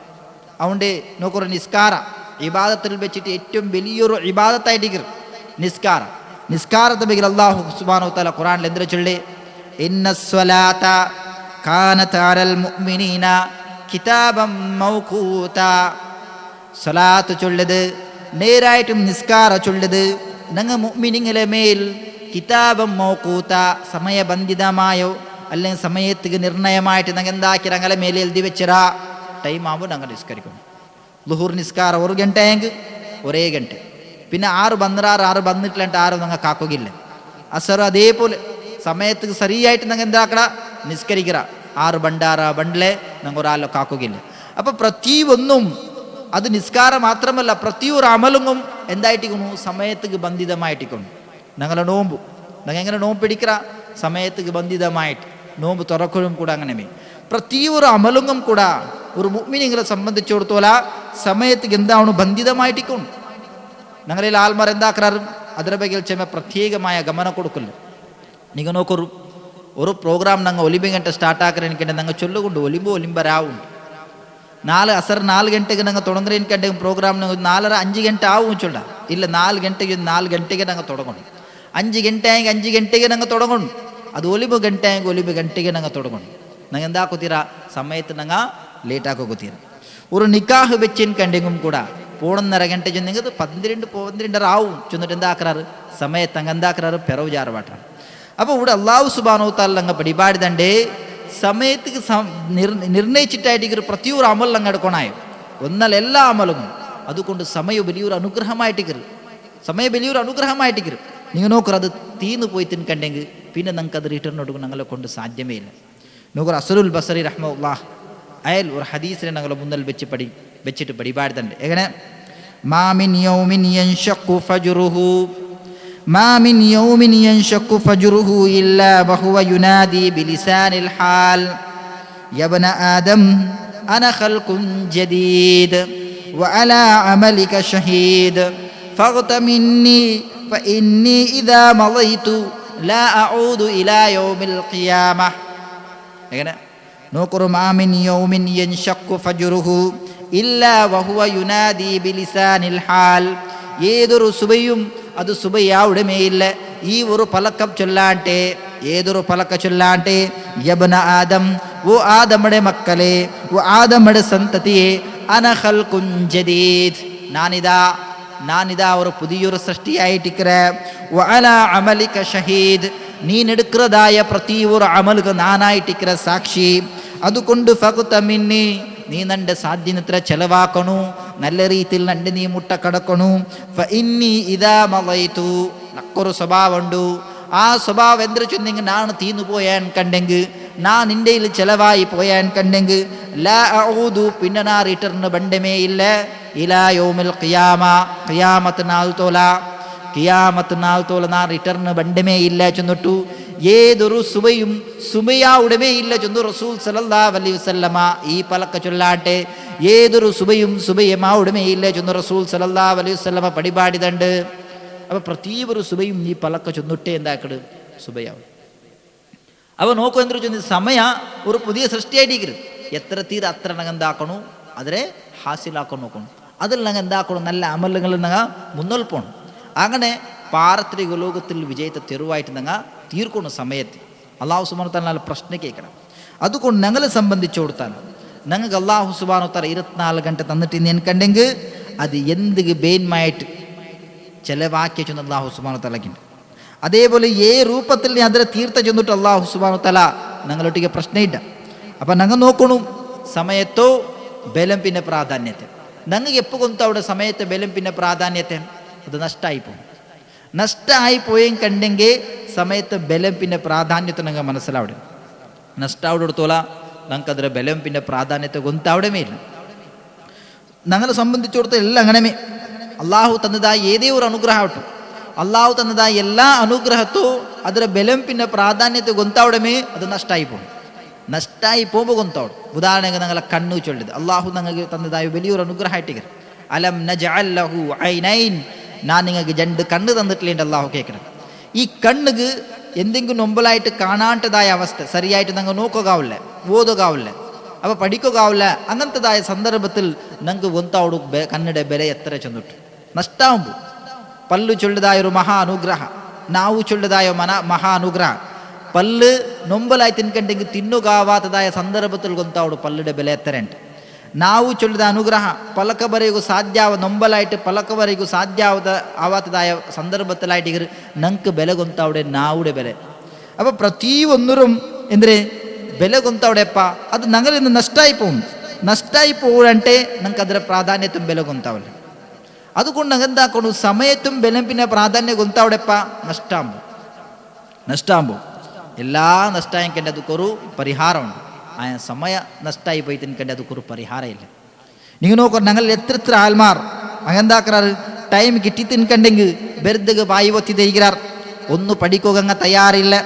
Speaker 2: അവൻ്റെ നോക്കൊരു നിസ്കാര ഇബാദത്തിൽ വെച്ചിട്ട് ഏറ്റവും വലിയൊരു ഇബാദത്തായിട്ട് നിസ്കാരം. നിസ്കാരത്തെ ബഗൽ അല്ലാഹു സുബ്ഹാനഹു വ തആല ഖുർആനിൽ എന്തിനാ ചൊല്ലി, ഇന്നസ്സലാത കാനത് അലൽ മുഅ്മിനീന കിതാബൻ മൗഖൂത. സ്വലാത്ത് ചൊല്ലത് നേരായിട്ടും നിസ്കാര ചൊല്ലത് ഞങ്ങൾ മുഅ്മിനീങ്ങളെ മേൽ കിതാബൻ മൗഖൂത സമയബന്ധിതമായോ അല്ലെങ്കിൽ സമയത്തേക്ക് നിർണയമായിട്ട് ഞങ്ങൾ എന്താക്കി ഞങ്ങളെ മേലെ എഴുതി വെച്ചരാ ടൈം ആകുമ്പോൾ ഞങ്ങൾ നിസ്കരിക്കണം. ലുഹൂർ നിസ്കാരം 1 ഗಂಟೆയെങ്കിൽ 1 ഗಂಟೆ, പിന്നെ 6 ಬಂದ್ರಾರು 6 ಬಂದಿಟ್ಲಂಟ 6 ഞങ്ങൾ കാക്കുകയില്ല. അസർ അതേപോലെ സമയത്തേക്ക് ശരിയായിട്ട് ഞങ്ങൾ എന്താക്കട നിസ്കരിക്കറ 6 ബണ്ടാറ് ബണ്ടിലെ ഞങ്ങൾ ഒരാളെ കാക്കുകയില്ല. അപ്പോൾ പ്രതി ഒന്നും അത് നിസ്കാരം മാത്രമല്ല, പ്രതി ഒരു അമലും എന്തായിട്ടിരിക്കുന്നു, സമയത്തേക്ക് ബന്ധിതമായിട്ടിരിക്കുന്നു. ഞങ്ങളെ നോമ്പ് ഞങ്ങൾ എങ്ങനെ നോമ്പ് പിടിക്കറ, സമയത്തേക്ക് ബന്ധിതമായിട്ട് നോമ്പ് തുറക്കലും കൂടെ അങ്ങനെ പ്രതി ഒരു അമലും കൂടെ ഒരു മുഅ്മിനീങ്ങളെ സംബന്ധിച്ചിടത്തോളം സമയത്തേക്ക് എന്താണ് ബന്ധിതമായിട്ടിരിക്കുന്നു. ഞങ്ങളിൽ ആൾമാർ എന്താക്കാറും അതിനെ ബഗൽ ചെമ്മ പ്രത്യേകമായ ഗമനം കൊടുക്കില്ല. നിങ്ങൾ നോക്കൊരു ഒരു പ്രോഗ്രാം ഞങ്ങൾ ഒലിമ്പ് ഗಂಟೆ സ്റ്റാർട്ടാക്കണമെങ്കിൽ ഞങ്ങൾ ചൊല്ലുകൊണ്ട് ഒലിമ്പരാവും. 4 ಗಂಟೆಗೆ ഞങ്ങൾ തുടങ്ങുന്നതിനെങ്കിൽ പ്രോഗ്രാം 4:30-5 ಗಂಟೆ ആവും ചൊല്ല. ഇല്ല 4 ಗಂಟೆಗೆ ഞങ്ങൾ തുടങ്ങണം. 5 ಗಂಟೆಗೆ 5 ಗಂಟೆಗೆ ഞങ്ങൾ തുടങ്ങണം. ಅದು ಒಲಿಬು ಗಂಟೆಗೆ ഞങ്ങൾ തുടങ്ങണം. ഞങ്ങൾ എന്താക്കുത്തീര സമയത്ത് ഞങ്ങൾ ലേറ്റാക്കുത്തീര. ഒരു നിക്കാഹ് വെച്ചെങ്കിൽ കൂടെ 1.5 ಗಂಟೆ ചെന്നെങ്കിൽ 12 ആവും ചെന്നിട്ട് എന്താക്കാറ് സമയത്ത് അങ്ങ് എന്താക്കാറ് പെറവുചാറ് പാട്ടാണ്. അപ്പോൾ ഇവിടെ അല്ലാഹു സുബ്ഹാനഹു വ തആല അങ്ങ് പിടിപാടുതണ്ടേ സമയത്തേക്ക് നിർണയിച്ചിട്ടായിട്ട് പ്രതി ഒരു അമൽ അങ്ങ് എടുക്കണായോ ഒന്നല്ല എല്ലാ അമലും. അതുകൊണ്ട് സമയം വലിയൊരു അനുഗ്രഹമായിട്ട് നിങ്ങൾ നോക്കറ അത് തീർന്നു പോയി തിൻകണ്ടെങ്കിൽ പിന്നെ നിങ്ങൾക്ക് അത് റിട്ടേൺ കൊടുക്കും ഞങ്ങളെ കൊണ്ട് സാധ്യമേ ഇല്ല. നോക്കറ അസ്റുൽ ബസരി റഹ്മത്തുള്ളാഹ് അയാൾ ഒരു ഹദീസിനെ ഞങ്ങളെ മുന്നിൽ വെച്ചിട്ട് പിടിപാടുതണ്ട്. എങ്ങനെ മാ മിൻ യൗമിൻ യൻഷഖു ഫജ്റുഹു ഇല്ലാ വഹുവ യുനാദി ബിലിസാനിൽ ഹാൽ യബ്ന ആദം അന ഖൽഖുൻ ജദീദ് വഅലാ അമലിക ഷഹീദ് ഫഗ്തമിന്നി ഫഇന്നി ഇദാ മളൈതു ലാ അഊദു ഇലാ യൗമിൽ ഖിയാമഹ. എങ്ങനെ നോക്കറു മാ മിൻ യൗമിൻ യൻഷഖു ഫജ്റുഹു ഇല്ലാ വഹുവ യുനാദി ബിലിസാനിൽ ഹാൽ. ഏതൊരു സുബയും അത് സുബയാവുടെ മേയില്ല ഈ ഒരു പലക്കം ചൊല്ലാട്ടെ, ഏതൊരു പലക്ക ചൊല്ലാട്ടെ, യബ്ന ആദം ഓ ആദമയുടെ മക്കളെ, ഓ ആദമയുടെ സന്തതിയെ, അന ഖൽഖുൻ ജദീദ് നാനിതാ ഒരു പുതിയൊരു സൃഷ്ടിയായിട്ടിരിക്കിற, വഅലാ അമലിക ഷഹീദ് നീനെടുക്കുന്നതായ പ്രതി ഒരു അമലുക നാനായിട്ടിരിക്കിற സാക്ഷി. അതുകൊണ്ട് ഫഗ്തമിന്നി നീ നന്റെ സാധ്യനത്ര ചെലവാക്കണു, നല്ല രീതിയിൽ നന്റെ നീ മുട്ട കടക്കണു. ഫഇന്നി ഇദാ മളൈതു നക്കൊരു സ്വഭാവമുണ്ട്. ആ സ്വഭാവം എന്തൊരു ചൊന്നെങ്കിൽ നാണ് തീർന്നു പോയാൻ കണ്ടെങ്കിൽ, നാ നിൻ്റെ ചെലവായി പോയാൻ കണ്ടെങ്കിൽ ലാ അഊദു പിന്നെ നാ റിട്ടേൺ ബണ്ടമേ ഇല്ല ഇലാ യൗമിൽ ഖിയാമ ഖിയാമത്ത് നാൾ തോല നാ റിട്ടേൺ ബണ്ടമേ ഇല്ല ചെന്നിട്ടു. ഏതൊരു സുബയാ ഉടമേ ഇല്ല ചെന്നു റസൂൽ സല്ലല്ലാഹു അലൈഹി വസല്ലമ ഈ പലക്ക ചൊല്ലാട്ടെ. ഏതൊരു സുബയമാ ഉടമേ ഇല്ല ചെന്നു റസൂൽ സല്ലല്ലാഹു അലൈഹി വസല്ലമ പടിപാടിതണ്ട്. അപ്പോൾ പ്രതി ഒരു സുബയും ഈ പലക്ക ചൊന്നിട്ടേ എന്താക്കട് സുബയാവും. അവ നോക്കൂ എന്തൊരു ചൊന്നി സമയ ഒരു പുതിയ സൃഷ്ടിയായിട്ടിരിക്കരുത്. എത്ര തീര അത്ര ഞങ്ങൾ എന്താക്കണു അതിനെ ഹാസിലാക്കാൻ നോക്കണം. അതിൽ ഞങ്ങൾ എന്താക്കണം നല്ല അമലുകളിൽ ഞങ്ങൾ മുന്നോൽ പോകണം. അങ്ങനെ പാരത്രിക ലോകത്തിൽ വിജയത്തെ തെരുവായിട്ട് ഞങ്ങൾ തീർക്കണം സമയത്ത്. അല്ലാഹു സുബ്ഹാനഹു വ തആല പ്രശ്നം കേൾക്കണം. അതുകൊണ്ട് ഞങ്ങളെ സംബന്ധിച്ചു കൊടുത്താൽ ഞങ്ങൾക്ക് അല്ലാഹു സുബ്ഹാനഹു വ തആല 24 ಗಂಟೆ തന്നിട്ട് എനിക്കുണ്ടെങ്കിൽ അത് എന്ത് ബേന്മായിട്ട് ചിലവാക്കിയ ചെന്ന് അല്ലാഹു സുബ്ഹാനഹു വ തആലക്കുണ്ട്. അതേപോലെ രൂപത്തിൽ അതിനെ തീർത്ത ചെന്നിട്ട് അല്ലാഹു സുബ്ഹാനഹു വ തആല ഞങ്ങളൊട്ടിಗೆ പ്രശ്നമില്ല. അപ്പം ഞങ്ങൾ നോക്കണം സമയത്തോ ബലം പിന്നെ പ്രാധാന്യത്തെ നിങ്ങൾക്ക് എപ്പോൾ കൊന്തു അവിടെ സമയത്ത് ബലം പിന്നെ പ്രാധാന്യത്തെ അത് നഷ്ടമായി പോയും കണ്ടെങ്കിൽ സമയത്ത് ബലം പിന്നെ പ്രാധാന്യത്തെ നിങ്ങൾ മനസ്സിലാവിടെ നഷ്ടമാവിടത്തോള നിങ്ങൾക്ക് അതിൻ്റെ ബലം പിന്നെ പ്രാധാന്യത്തെ കൊന്തവിടമേ ഇല്ല ഞങ്ങളെ സംബന്ധിച്ചിടത്തോളം എല്ലാം അങ്ങനെ അള്ളാഹു തന്നതായി ഏതേ ഒരു അനുഗ്രഹമാവട്ടെ അള്ളാഹു തന്നതായി എല്ലാ അനുഗ്രഹത്തോ ಅದರ ബലം പിന്നെ പ്രാധാന്യത്തെ ಗೊತ್ತಾವಡಮೇ ಅದು നഷ്ടമായി പോകുമ്പോൾ ಗೊತ್ತಾವಡು ഉദാഹരണಕ್ಕೆ ഞങ്ങളെ കണ്ണു ചൊല്ലിയത് അള്ളാഹു നിങ്ങൾക്ക് തന്നതായ വലിയൊരു അനുഗ്രഹമായിട്ട് അലം നജഅൽ ലഹു ഐനൈൻ ഞാൻ നിങ്ങൾക്ക് 2 കണ്ണ് തന്നിട്ടില്ല അള്ളാഹു കേൾക്കണം ഈ കണ്ണുക്ക് എന്തെങ്കിലും നൊമ്പലായിട്ട് കാണാണ്ടതായ അവസ്ഥ ശരിയായിട്ട് നിങ്ങൾ നോക്കുകയാവില്ല ഓതുകയാവില്ല അപ്പോൾ പഠിക്കുകയാവില്ല അങ്ങനത്തതായ സന്ദർഭത്തിൽ നിങ്ങൾക്ക് ಗೊತ್ತಾವಡು കണ്ണിടെ ബല എത്ര ചെന്നിട്ടു നഷ്ടമാകുമ്പോൾ പല്ലു ചൊല്ലിയതായ ഒരു മഹാ അനുഗ്രഹ നാവു ചൊല്ലിയതായ മഹാ അനുഗ്രഹ പല്ല് നൊമ്പലായി തിನ್ಕಂಡೆങ്കിൽ ತಿನ್ನುಗಾವಾತದಾಯ സന്ദർഭത്തിൽ ಗೊತ್ತಾವಡು ಪಲ್ಲುಡೆ ಬೆಲೆ ಎತ್ತರೆಂಟು ನಾವು ಚೊಲ್ಲಿದ ಅನುಗ್ರಹ ಪಲಕವರೆಗೂ ಸಾಧ್ಯ ನೊಂಬಲಾയിട്ട് ಪಲಕವರೆಗೂ ಸಾಧ್ಯ ಆವಾತದಾಯ സന്ദർഭത്തിലായിട്ട് ನಂಗೆ ಬೆಲೆ ಗೊತ್ತಾವಡೆ ನಾವುಡೆ ಬೆಲೆ അപ്പോൾ ಪ್ರತಿಯೊಂದരും ಎಂದರೆ ಬೆಲೆ ಗೊತ್ತಾವಡೆಪ್ಪ ಅದು ನಗರಿಂದ ನಷ್ಟಾയി പോവുകയാണ്ടെ നമുക്ക് ಅದರ ಪ್ರಾಧಾನ್ಯತೆ ಬೆಲೆ ಗೊತ್ತಾವಲ್ಲ അതുകൊണ്ട് എന്താക്കണം സമയത്തും ബലം പിന്നെ പ്രാധാന്യം ಗೊತ್ತಾವಡೆಪ್ಪ നഷ്ടാകുമ്പോൾ എല്ലാ നഷ്ടമായിക്കಂಡೆ ಅದಕ್కొരു പരിഹാരമുണ്ട് ആ സമയ നഷ്ടമായി പോയി തിನ್ಕಂಡೆ ಅದಕ್కొരു പരിഹാരം ഇല്ല നിങ്ങൾ നോക്കൂ ഞങ്ങൾ എത്ര ആൾമാർ അങ്ങെന്താക്കാറ് ടൈം കിട്ടി തിನ್ಕಂಡೆങ്കിൽ ಬೆರ್ದಗೆ ಬಾಯಿ ಒತ್ತಿ ತೆಗಿರಾರ್ ഒന്ന് പഠിക്കുകങ്ങ തയ്യാറില്ല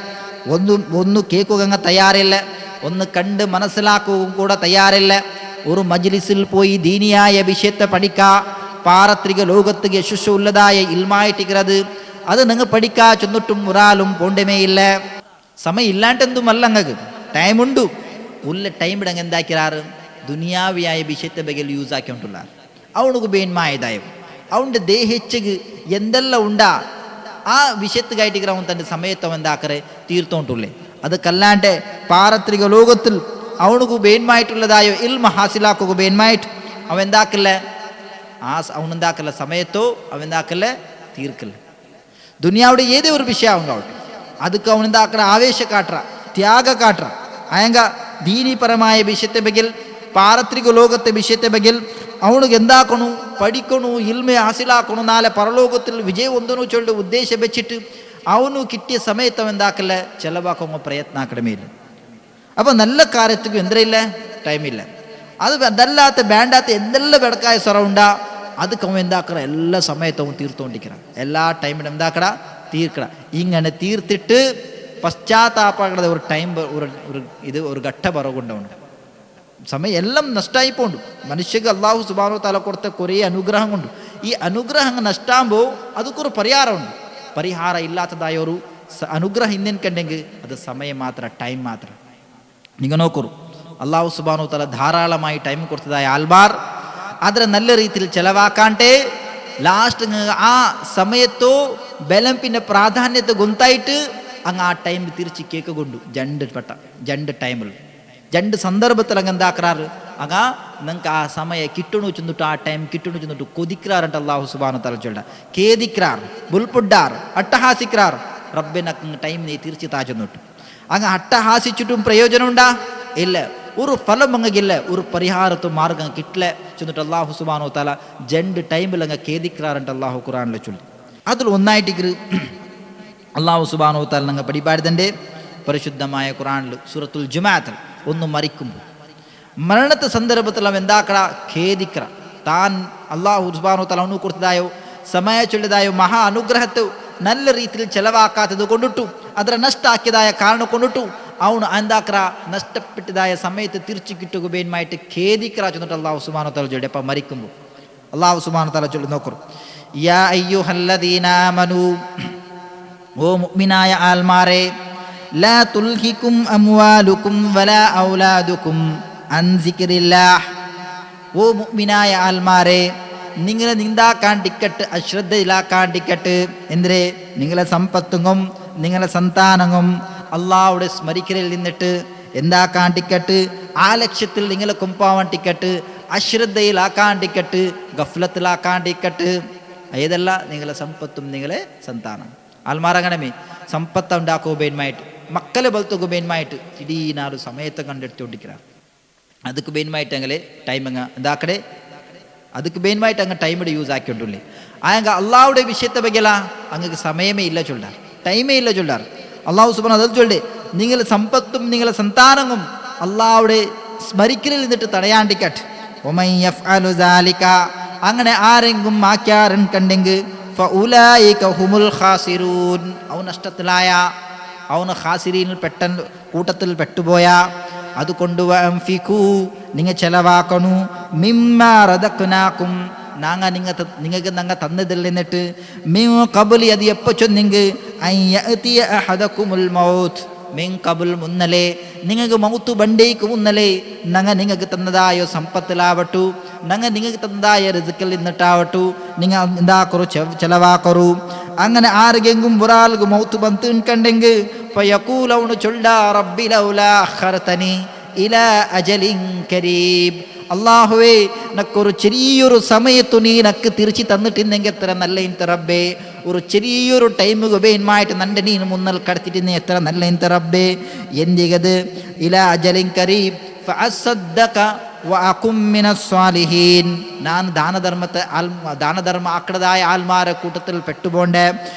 Speaker 2: ഒന്ന് കേൾക്കുകങ്ങ തയ്യാറില്ല ഒന്ന് കണ്ട് മനസ്സിലാക്കുകയും കൂടെ തയ്യാറില്ല ഒരു മജ്ലിസിൽ പോയി ദീനിയായ വിഷയത്തെ പഠിക്കാ പാരത്രിക ലോകത്ത് യശസ്സുള്ളതായ ഇൽമായിട്ടിക്കുന്നത് അത് നിങ്ങൾ പഠിക്കാ ചെന്നിട്ടും ഒരാളും പോണ്ടമേ ഇല്ല സമയം ഇല്ലാണ്ടെന്തുമല്ല അങ്ങക്ക് ടൈമുണ്ട് ഉള്ള ടൈം ഇടങ്ങ് എന്താക്കിറാറ് ദുനിയാവിയായ വിഷയത്തെ ബഗൽ യൂസ് ആക്കിക്കൊണ്ടുള്ള അവനക്ക് ಬೇನ್ಮಾಯದಾയം അവൻ്റെ ദേഹിച്ചക്ക് എന്തെല്ലാം ഉണ്ടാ ആ വിഷയത്തുകായിട്ട് അവൻ തൻ്റെ സമയത്ത് അവൻ എന്താക്കറെ തീർത്തോണ്ടുള്ളേ അത് കല്ലാണ്ട് പാരത്രിക ലോകത്തിൽ അവനക്ക് ಬೇನ್മായിട്ടുള്ളതായോ ഇൽമ ഹാസിലാക്കുക ಬೇನ್മായിട്ട് അവൻ എന്താക്കല്ലേ അവനെന്താക്കല്ല സമയത്തോ അവൻ എന്താക്കല്ല തീർക്കല്ല ദുനിയാവുടെ ഏതേ ഒരു വിഷയം ഉണ്ടാവട്ടെ ಅದಕ್ಕೆ ಅವನಿಂದಾಕರ ಆವೇಶ ಕಾಟ್ರ ತ್ಯಾಗ ಕಾಟ್ರ ಆಯಂಗ ದೀನಿಪರമായ ವಿಷಯತೆ ಬಗೆൽ പാരത്രിക ലോകത്തെ വിഷയത്തെ ബഗൽ അവനുക്ക് എന്താക്കണു പഠിക്കണു ഇൽമെ ഹാസിലാക്കണു നാളെ പരലോകത്തിൽ വിജയം ഒന്നോ ചൊല്ലിട്ട് ഉദ്ദേശം വെച്ചിട്ട് അവനു കിട്ടിയ സമയത്ത് അവൻ എന്താക്കല്ല ചെലവാക്കുമ്പോൾ പ്രയത്ന ആക്കണമേയില്ല അപ്പോൾ നല്ല കാര്യത്തിക്കും എന്തരയില്ല ടൈമില്ല അത് അതല്ലാത്ത വേണ്ടാത്ത എന്തെല്ലാം വെടക്കായ സ്വറമുണ്ടാ ಅದಕ್ಕೆ അവൻ എന്താക്കറ എല്ലാ സമയത്തും തീർത്തോണ്ടിരിക്കണം എല്ലാ ടൈമിലും എന്താക്കട തീർക്കട ഇങ്ങനെ തീർത്തിട്ട് പശ്ചാത്താപകട ഒരു ടൈം ഒരു ഘട്ട പറവുകൊണ്ടുണ്ട് സമയം എല്ലാം നഷ്ടമായി പോണ്ട് മനുഷ്യക്ക് അള്ളാഹു സുബ്ഹാനഹു വ തആല കൊടുത്ത കുറേ അനുഗ്രഹം കൊണ്ട് ഈ അനുഗ്രഹം നഷ്ടാകുമ്പോൾ ಅದಕ್కొരു പരിഹാരമുണ്ട് പരിഹാരം ഇല്ലാത്തതായ ഒരു അനുഗ്രഹം ഇന്നെനിക്കുണ്ടെങ്കിൽ അത് സമയം മാത്ര ടൈം മാത്ര നിങ്ങൾ നോക്കൂ അള്ളാഹു സുബ്ഹാനഹു വ തആല ധാരാളമായി ടൈം കൊടുത്തതായ ആൾമാർ ಅದರ നല്ല രീതിയിൽ ചെലവാക്കാണ്ടേ ലാസ്റ്റ് ആ സമയത്തോ ബലം പിന്നെ പ്രാധാന്യത്തെ ಗೊತ್ತಾയിട്ട് അങ്ങ് ആ ടൈം തിരിച്ച് കേൾക്കൊണ്ട് രണ്ട് ടൈമിൽ രണ്ട് സന്ദർഭത്തിൽ അങ്ങ് എന്താക്കാറ് അങ്ങ നിങ്ങൾക്ക് ആ സമയ കിട്ടണു ചെന്നിട്ട് ആ ടൈം കിട്ടണു ചെന്നിട്ട് കൊതിക്കാറുണ്ട് അള്ളാഹു സുബ്ഹാനഹു വ തആല ചൊല്ല കേദിക്കാർ ബുൽപുഡാർ അട്ടഹാസിക്കാർ റബ്ബിനെ ടൈം നീ തിരിച്ച് താച്ചെന്നിട്ടു അങ്ങ് അട്ടഹാസിച്ചിട്ടും പ്രയോജനമുണ്ടാ ഇല്ല ഒരു ഫലം അങ്ങകില്ല ഒരു പരിഹാരത്തും മാർഗം കിട്ടില്ല ചെന്നിട്ട് അള്ളാഹു സുബ്ഹാനഹു വ തആല രണ്ട് ടൈമിൽ അങ്ങ് കേദിക്കാറുണ്ട് അള്ളാഹു ഖുർആനിൽ ചൊല്ലി അതിൽ ഒന്നായിട്ട് അള്ളാഹു സുബ്ഹാനഹു വ തആല ഞങ്ങൾ പഠിപ്പാടുതൻ്റെ പരിശുദ്ധമായ ഖുർആനിൽ സൂറത്തുൽ ജുമാഅത്തിൽ ഒന്ന് മരിക്കുമ്പോൾ മരണത്തെ സന്ദർഭത്തിൽ അവൻ എന്താക്കട ഖേദിക്കറ താൻ അള്ളാഹു സുബ്ഹാനഹു വ തആല അവനു കൊടുത്തതായോ സമയ ചൊല്ലിയതായോ മഹാ അനുഗ്രഹത്തെ നല്ല രീതിയിൽ ചെലവാക്കാത്തത് കൊണ്ടിട്ടു ಅದರ ನಷ್ಟ ಹಾಕಿದಾಯ ಕಾರಣ ಕೊಂಡಿಟ್ಟು ಅವನು ಅಂದಾಕ್ರ ನಷ್ಟಪಟ್ಟಿದಾಯ ಸಮಯത്ത് തിരിച്ചു കിട്ടുക ಬೇನ್മായിട്ട് ഖേദിക്കറ ചെന്നിട്ട് അള്ളാഹു സുബ്ഹാനഹു വ തആല ചൊല്ലിയപ്പോൾ മരിക്കുമ്പോൾ അള്ളാഹു സുബ്ഹാനഹു വ തആല ചൊല്ലി നോക്കൂ യാ അയ്യുഹല്ലദീന ആമനൂ ഓ മുഅ്മിനായ ആൽമാരെ ലാ തുൽഹികും അംവാലുകും വലാ ഔലാദുകും അൻ സിക്രില്ലാഹ് ഓ മുഅ്മിനായ ആൽമാരെ നിങ്ങളെ നിന്ദാക്കാണ്ടിക്കട്ട് അശ്രദ്ധയിലാക്കാണ്ടിക്കട്ട് എന്തിരെ നിങ്ങളെ സമ്പത്തും നിങ്ങളെ സന്താനവും അള്ളാഹുടെ സ്മരിക്കലിൽ നിന്നിട്ട് എന്താക്കാണ്ടിക്കട്ട് ആ ലക്ഷ്യത്തിൽ നിങ്ങളെ കൊമ്പാവാണ്ടിക്കട്ട് അശ്രദ്ധയിലാക്കാണ്ടിക്കട്ട് ഗഫ്ലത്തിലാക്കാണ്ടിക്കട്ട് ഏതല്ല നിങ്ങളെ സമ്പത്തും നിങ്ങളെ സന്താനം ആൽമാരങ്ങണമേ സമ്പത്ത് ഉണ്ടാക്കുക ಬೇನ್മായിട്ട് മക്കളെ ബലത്തുക ಬೇನ್മായിട്ട് ഇടീ നാല് സമയത്തെ കണ്ടെടുത്തോണ്ടിരിക്കുക ಅದಕ್ಕೆ ಬೇನ್ಮಾയിട്ട് അങ്ങനെ ടൈം അങ്ങ് എന്താക്കടെ ಅದಕ್ಕೆ ಬೇನ್ಮಾയിട്ട് അങ്ങ് ടൈമിടെ യൂസ് ആക്കിക്കൊണ്ടുള്ളേ ആയങ്ക അള്ളാഹുടെ വിഷയത്തെ ബഗ്ಗೆಲ್ಲ അങ്ങക്ക് സമയമേ ഇല്ല ചൊല്ലാർ, ടൈമേ ഇല്ല ചൊല്ലാർ. അള്ളാഹു സുബ്ഹാനഹു അതിൽ ചൊല്ലേ നിങ്ങൾ സമ്പത്തും നിങ്ങളെ സന്താനവും അള്ളാഹുടെ സ്മരിക്കലിൽ നിന്നിട്ട് തടയാണ്ടിക്കട്ടെ. ഒമൻ യഫ്അലു ദാലിക അങ്ങനെ ആരെങ്കിലും ആക്യാരൻ കണ്ടെങ്കിൽ ഫഉലൈക ഹുമുൽ ഖാസിറൂൻ അവൻ നഷ്ടത്തിലായ അവന് ഖാസിരീനിൽ കൂട്ടത്തിൽ പെട്ടുപോയ. അതുകൊണ്ട് വഅൻഫിഖൂ നിങ്ങൾ ചെലവാക്കണു മിമ്മാ റദഖ്നാകും നിങ്ങൾക്ക് ഞങ്ങൾ തന്നതിൽ നിന്നിട്ട് മിൻ ഖബ്ലി അത് എപ്പോൾ ചൊന്നെങ്കിൽ അൻ യഅതിയ അഹദകുമുൽ മൗത്ത് മിൻ ഖബ്ൽ മുന്നലേ നിങ്ങൾക്ക് മൗത്ത് ബണ്ടേക്ക് മുന്നലേ ഞങ്ങൾ നിങ്ങൾക്ക് തന്നതായ സമ്പത്തിലാവട്ടു ഞങ്ങൾ നിങ്ങൾക്ക് തന്നതായ റിസ്ക്കിൽ നിന്നിട്ടാവട്ടു നിങ്ങൾ എന്താക്കറു ചെലവാക്കറു. അങ്ങനെ ആർക്കെങ്കിലും ഒരാൾക്ക് മൗത്ത് ബന്ത് കണ്ടെങ്കിൽ ഫയഖൂൽ അവന് ചൊല്ലാ റബ്ബി ലൗലാ അഖർതനി ഇലാ അജലിൻ കരീബ് അള്ളാഹുവേ നക്കൊരു ചെറിയൊരു സമയത്തു നീ നക്ക് തിരിച്ചു തന്നിട്ടിന്നെങ്കിൽ എത്ര നല്ല ഇന്ത റബ്ബേ, ഒരു ചെറിയൊരു ടൈം ഉപയന്മായിട്ട് നൻ്റെ നീ മുന്നൽ കടത്തിട്ടിന്നെ എത്ര നല്ല ഇന്ത റബ്ബേ. എന്തികത് ഇലാ അജലിൻ കരീബ് ഫഅസ്സദ്ദക വഅകും മിനസ് സ്വാലിഹീൻ ഞാൻ ദാനധർമ്മ ആക്കടതായ ആൽമാരെ കൂട്ടത്തിൽ പെട്ടുപോണ്ടേ,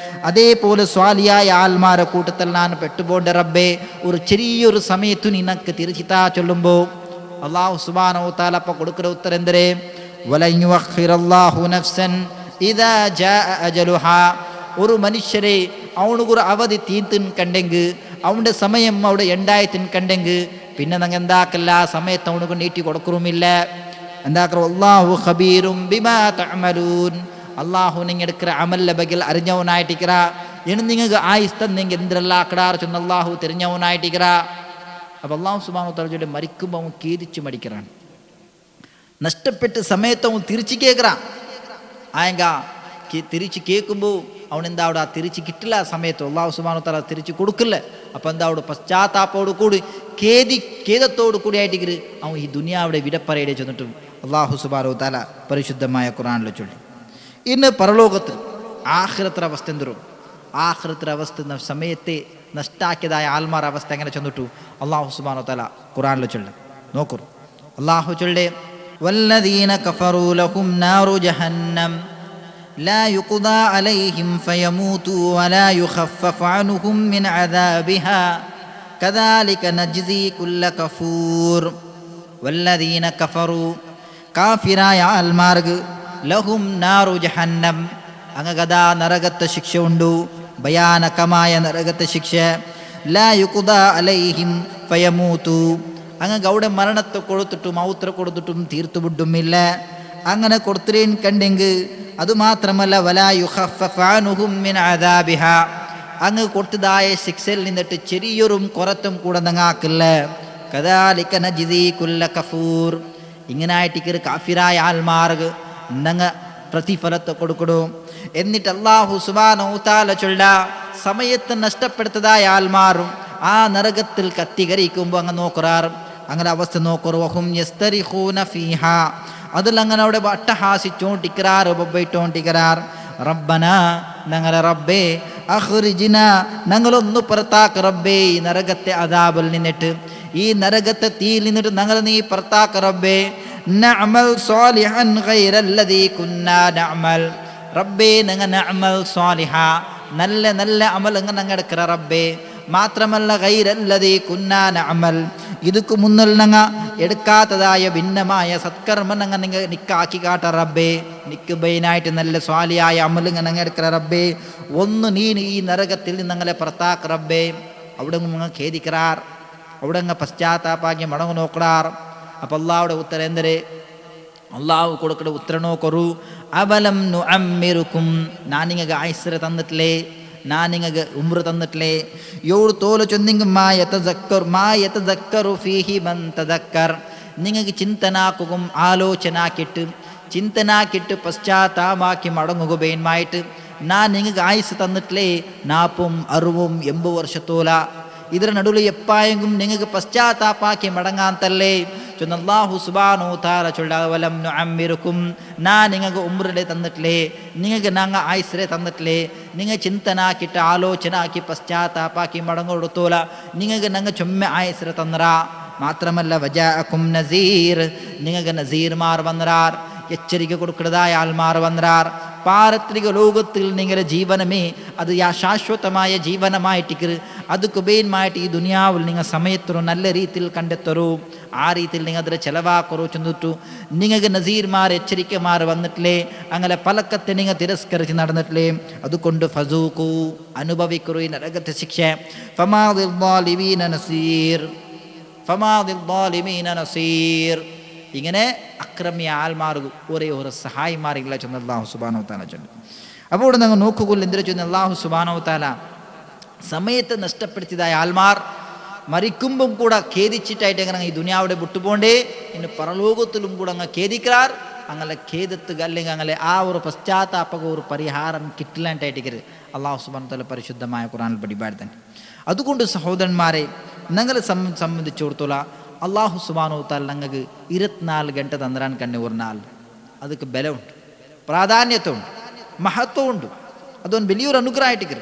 Speaker 2: അതേപോലെ സ്വാലിയായ ആൽമാരെ കൂട്ടത്തിൽ ഞാൻ പെട്ടുപോണ്ടേ റബ്ബേ. ഒരു ചെറിയൊരു സമയത്തു നിനക്ക് തിരിച്ചിത്താ ചൊല്ലുമ്പോൾ അള്ളാഹു സുബ്ഹാനഹു വതആല അപ്പോൾ കൊടുക്കുന്ന ഉത്തരം എന്തരേ വലൻ യുഅഖിറല്ലാഹു നഫ്സൻ ഇദാ ജാഅ അജലുഹാ. ഒരു മനുഷ്യരെ അവനൊരു അവധി തീർത്തിൻ കണ്ടെങ്കിൽ അവൻ്റെ സമയം അവിടെ എണ്ടായത്തിന് കണ്ടെങ്കിൽ പിന്നെ ഞങ്ങൾ എന്താക്കല്ല സമയത്ത് അവനക്ക് നീട്ടി കൊടുക്കറുമില്ല. എന്താക്കറ അല്ലാഹു ഖബീറും ബിമാ തഅമലൂൻ അള്ളാഹു നിങ്ങൾ എടുக்கிற അമലിൻ്റെ ബഗിൽ അറിഞ്ഞവനായിട്ടിക്കറ. ഇനി നിങ്ങൾക്ക് ആയുസ് തന്നെങ്കിൽ എന്തെല്ലാം ആക്കടാറ് ചെന്ന് അള്ളാഹു തിരിഞ്ഞവനായിട്ടിക്കറ. അപ്പോൾ അള്ളാഹു സുബ്ഹാനഹു വതആല ചൊല്ലി മരിക്കുമ്പോൾ അവൻ കേദിച്ച് മടിക്കറാണ്, നഷ്ടപ്പെട്ട സമയത്ത് അവൻ തിരിച്ച് കേൾക്കറാൻ. ആയങ്ക തിരിച്ച് കേൾക്കുമ്പോൾ അവനെന്താ അവിടെ തിരിച്ച് കിട്ടില്ല ആ സമയത്ത് അള്ളാഹു സുബ്ഹാനഹു വതആല തിരിച്ച് കൊടുക്കില്ല. അപ്പോൾ എന്താ അവിടെ പശ്ചാത്താപ്പോട് കൂടി ഖേദത്തോടു കൂടി ആയിട്ട് അവൻ ഈ ദുനിയാവിടെ വിടപ്പറയുടെ ചെന്നിട്ടും അള്ളാഹു സുബ്ഹാനഹു വതആല പരിശുദ്ധമായ ഖുർആനിൽ ചൊല്ലി. ഇന്ന് പരലോകത്തിൽ ആഖിറത്തിൻ്റെ അവസ്ഥ എന്തരും, ആഖിറത്തിൻ്റെ അവസ്ഥ സമയത്തെ നഷ്ടാക്കിയതായ ആൽമാർ അവസ്ഥ എങ്ങനെ ചെന്നിട്ടു അള്ളാഹു സുബ്ഹാനഹു വതആല ഖുർആനിൽ ചൊല്ലും. നോക്കൂ അള്ളാഹു ചൊല്ലേ വല്ലദീന കഫറൂ ലഹും നാറു ജഹന്നം ലാ യുഖ്ദാ അലൈഹിം ഫയമൂതു വലാ യുഖഫഫു അൻഹും മിൻ അദാബിഹാ കദാലിക നജ്സി കുല്ല കഫൂർ. വല്ലദീന കഫറൂ കാഫിറായ ആൽമാർക്ക് ലഹും നാറു ജഹന്നം അങ്ങകഥാ നരകത്തെ ശിക്ഷ ഉണ്ടു, ഭയാനകമായ നരകത്തെ ശിക്ഷ. ലാ യുഖ്ദാ അലൈഹിം ഫയമൂതു അങ്ങ് അവിടെ മരണത്തെ കൊടുത്തിട്ടും ഔത്ര കൊടുത്തിട്ടും തീർത്തുവിട്ടുമില്ല. അങ്ങനെ കൊടുത്തിരേൻ കണ്ടെങ്കിൽ അതുമാത്രമല്ല വലാ യുഖഫഫു അൻഹും മിൻ അദാബിഹാ അങ്ങ് കൊടുത്തതായ ശിക്ഷയിൽ നിന്നിട്ട് ചെറിയൊരു കുറത്തും കൂടെ നങ്ങാക്കില്ല. കദാലിക നജ്സി കുല്ല കഫൂർ ഇങ്ങനായിട്ട് കാഫിറായ ആൽമാർക്ക് നങ്ങ പ്രതിഫലത്തെ കൊടുക്കണം. എന്നിട്ട് അല്ലാഹു സുബ്ഹാനഹു വതആല ചൊല്ല സമയത്ത് നഷ്ടപ്പെടുത്തതായ ആൽമാറും ആ നരകത്തിൽ കത്തികരിക്കുമ്പോൾ അങ്ങ് നോക്കുറാർ. അങ്ങനെ അവസ്ഥ നോക്കറു വഹും യസ്തരിഖൂന ഫീഹാ അതിൽ അങ്ങനെ അവിടെ അട്ടഹാസിച്ചോണ്ടിക്കറാർ ഉപയോഗിച്ചോണ്ടിക്കറാർ. റബ്ബന ഞങ്ങളെ റബ്ബേ അഖ്രിജ്ന ഞങ്ങളൊന്ന് പുറത്താക്ക് റബ്ബേ ഈ നരകത്തെ അദാബിൽ നിന്നിട്ട്, ഈ നരകത്തെ തീയിൽ നിന്നിട്ട് ഞങ്ങൾ നീ പുറത്താക്ക് റബ്ബേ. നഅമൽ സ്വാലിഹൻ ഗൈറല്ലദീ കുന്നാ നഅമൽ റബ്ബേ ഞങ്ങൾ നഅമൽ സ്വാലിഹ നല്ല നല്ല അമൽ ഞങ്ങൾ എടുക്കറ റബ്ബേ. മാത്രമല്ല ഗൈറല്ലദീ കുന്നാ നഅമൽ ഇതുക്ക് മുന്നിൽ ഞങ്ങൾ എടുക്കാത്തതായ ഭിന്നമായ സത്കർമ്മം ഞങ്ങൾ നിങ്ങൾ നിക്കാക്കി കാട്ട റബ്ബേ. നിക്ക് ബൈനായിട്ട് നല്ല സ്വാലിയായ അമൽ ഞങ്ങൾ എടുക്കറ റബ്ബേ. ഒന്ന് നീ ഈ നരകത്തിൽ നിന്ന് ഞങ്ങളെ പുറത്താക്ക് റബ്ബേ. അവിടെ നിങ്ങൾ ഖേദിക്കറാർ, അവിടെ അങ്ങ് പശ്ചാത്താപ്പാക്കി മടങ്ങു നോക്കറാർ. അപ്പം അള്ളാഹുടെ ഉത്തരം എന്തരെ അള്ളാഹു കൊടുക്കുന്ന ഉത്തരം നോക്കറു അവലം നുഅമ്മിറുക്കും ഞാൻ നിങ്ങൾക്ക് ആയുസ്സര തന്നിട്ടില്ലേ, ഞാൻ നിങ്ങൾക്ക് ഉംറ തന്നിട്ടില്ലേ. യോട് തോല ചൊന്നിങ് മായതദക്കറു ഫീഹി മൻ തദക്കർ നിങ്ങൾക്ക് ചിന്തനാക്കുകയും ചിന്തനാക്കിയിട്ട് പശ്ചാത്താമാക്കി മടങ്ങുക ബേന്മായിട്ട് ഞാൻ നിങ്ങൾക്ക് ആയുസ് തന്നിട്ടില്ലേ 40, 60, 80 വർഷത്തോല. ಇದರ ನಡುವೆ ಎಪ್ಪಾಯಂಗೂ ನಿಮಗೆ ಪಶ್ಚಾತ್ತಾಪಾಕಿ ಮಡಂಗಾಂತಲ್ಲೇ ಚೊನ್ನ ಅಲ್ಲಾಹು ಸುಬ್ಹಾನಹು ತಆಲ ಚೊಲ್ಲವಲಂ ನುಅಮ್ಮಿರುಕುಂ ನಾ ನಿಮಗೆ ಉಮ್ರಲೆ ತಂದಿಟ್ಲೆ ನಿಮಗೆ ನಂಗ ಆಯುಸ್ರೆ ತಂದಿಟ್ಲೆ ನಿಮಗೆ ಚಿಂತನಾಕಿಟ್ಟು ಆಲೋಚನಾಕಿ ಪಶ್ಚಾತ್ತಾಪಾಕಿ ಮಡಂಗೊಡುತ್ತೋಲ ನಿಮಗೆ ನಂಗೆ ಚೊಮ್ಮೆ ಆಯುಸ್ರೆ ತಂದ್ರ മാത്രമല്ല വജാഅകും നസീർ, നിങ്ങൾക്ക് നസീർമാർ വന്നറാർ, എച്ചരിക്ക കൊടുക്കുന്നതായ ആൾമാർ വന്നറാർ. പാരത്രിക ലോകത്തിൽ നിങ്ങളുടെ ജീവനമേ അത് ശാശ്വതമായ ജീവനമായിട്ടിക്കറ്, അത് കുബേന്മായിട്ട് ഈ ദുനിയാവിൽ നിങ്ങൾ സമയത്തൊരു നല്ല രീതിയിൽ കണ്ടെത്തറൂ, ആ രീതിയിൽ നിങ്ങൾ അതിൽ ചിലവാക്കറോ ചെന്നിട്ടു. നിങ്ങൾക്ക് നസീർമാർ എച്ചരിക്കമാർ വന്നിട്ടില്ലേ, അങ്ങനെ പലക്കത്തെ നിങ്ങൾ തിരസ്കരിച്ച് നടന്നിട്ടില്ലേ, അതുകൊണ്ട് ഫസൂഖു അനുഭവിക്കറൂ ഈ നരകത്തെ ശിക്ഷ. ഫമാദിൽ ളാലിമീന നസീർ, ഫമാദിൽ ളാലിമീന നസീർ. ഇങ്ങനെ അക്രമിയ ആൽമാർക്ക് ഒരേ ഒരു സഹായിമാരില്ല ചെന്ന് അല്ലാഹു സുബ്ഹാനഹു വതആല ചൊല്ലി. അപ്പോൾ ഇവിടെ നിങ്ങൾ നോക്കുകയുള്ളൂ എന്തിനു ചെന്ന് അല്ലാഹു സുബ്ഹാനഹു വതആല സമയത്ത് നഷ്ടപ്പെടുത്തിയതായ ആൽമാർ മരിക്കുമ്പം കൂടെ ഖേദിച്ചിട്ടായിട്ട് എങ്ങനെ ഈ ദുനിയാവിടെ വിട്ടുപോണ്ടേ, ഇന്ന് പരലോകത്തിലും കൂടെ അങ്ങ് ഖേദിക്കാർ. അങ്ങനെ ഖേദത്തുക അല്ലെങ്കിൽ അങ്ങനെ ആ ഒരു പശ്ചാത്താപക ഒരു പരിഹാരം കിട്ടില്ലാണ്ടായിട്ട് അല്ലാഹു സുബ്ഹാനഹു വതആല പരിശുദ്ധമായ ഖുർആനിൽ പഠിപ്പാട് തന്നെ. അതുകൊണ്ട് സഹോദരന്മാരെ, ഞങ്ങളെ സംബന്ധിച്ചിടത്തോളം അള്ളാഹു സുബ്ഹാനഹു വതആല ഞങ്ങൾക്ക് 24 ഗಂಟೆ തന്നരാൻ കണ്ണു ഒരു നാൾ ಅದಕ್ಕೆ ബലമുണ്ട്, പ്രാധാന്യത്വമുണ്ട്, മഹത്വമുണ്ട്. അതൊന്ന് വലിയൊരു അനുഗ്രഹമായിട്ട്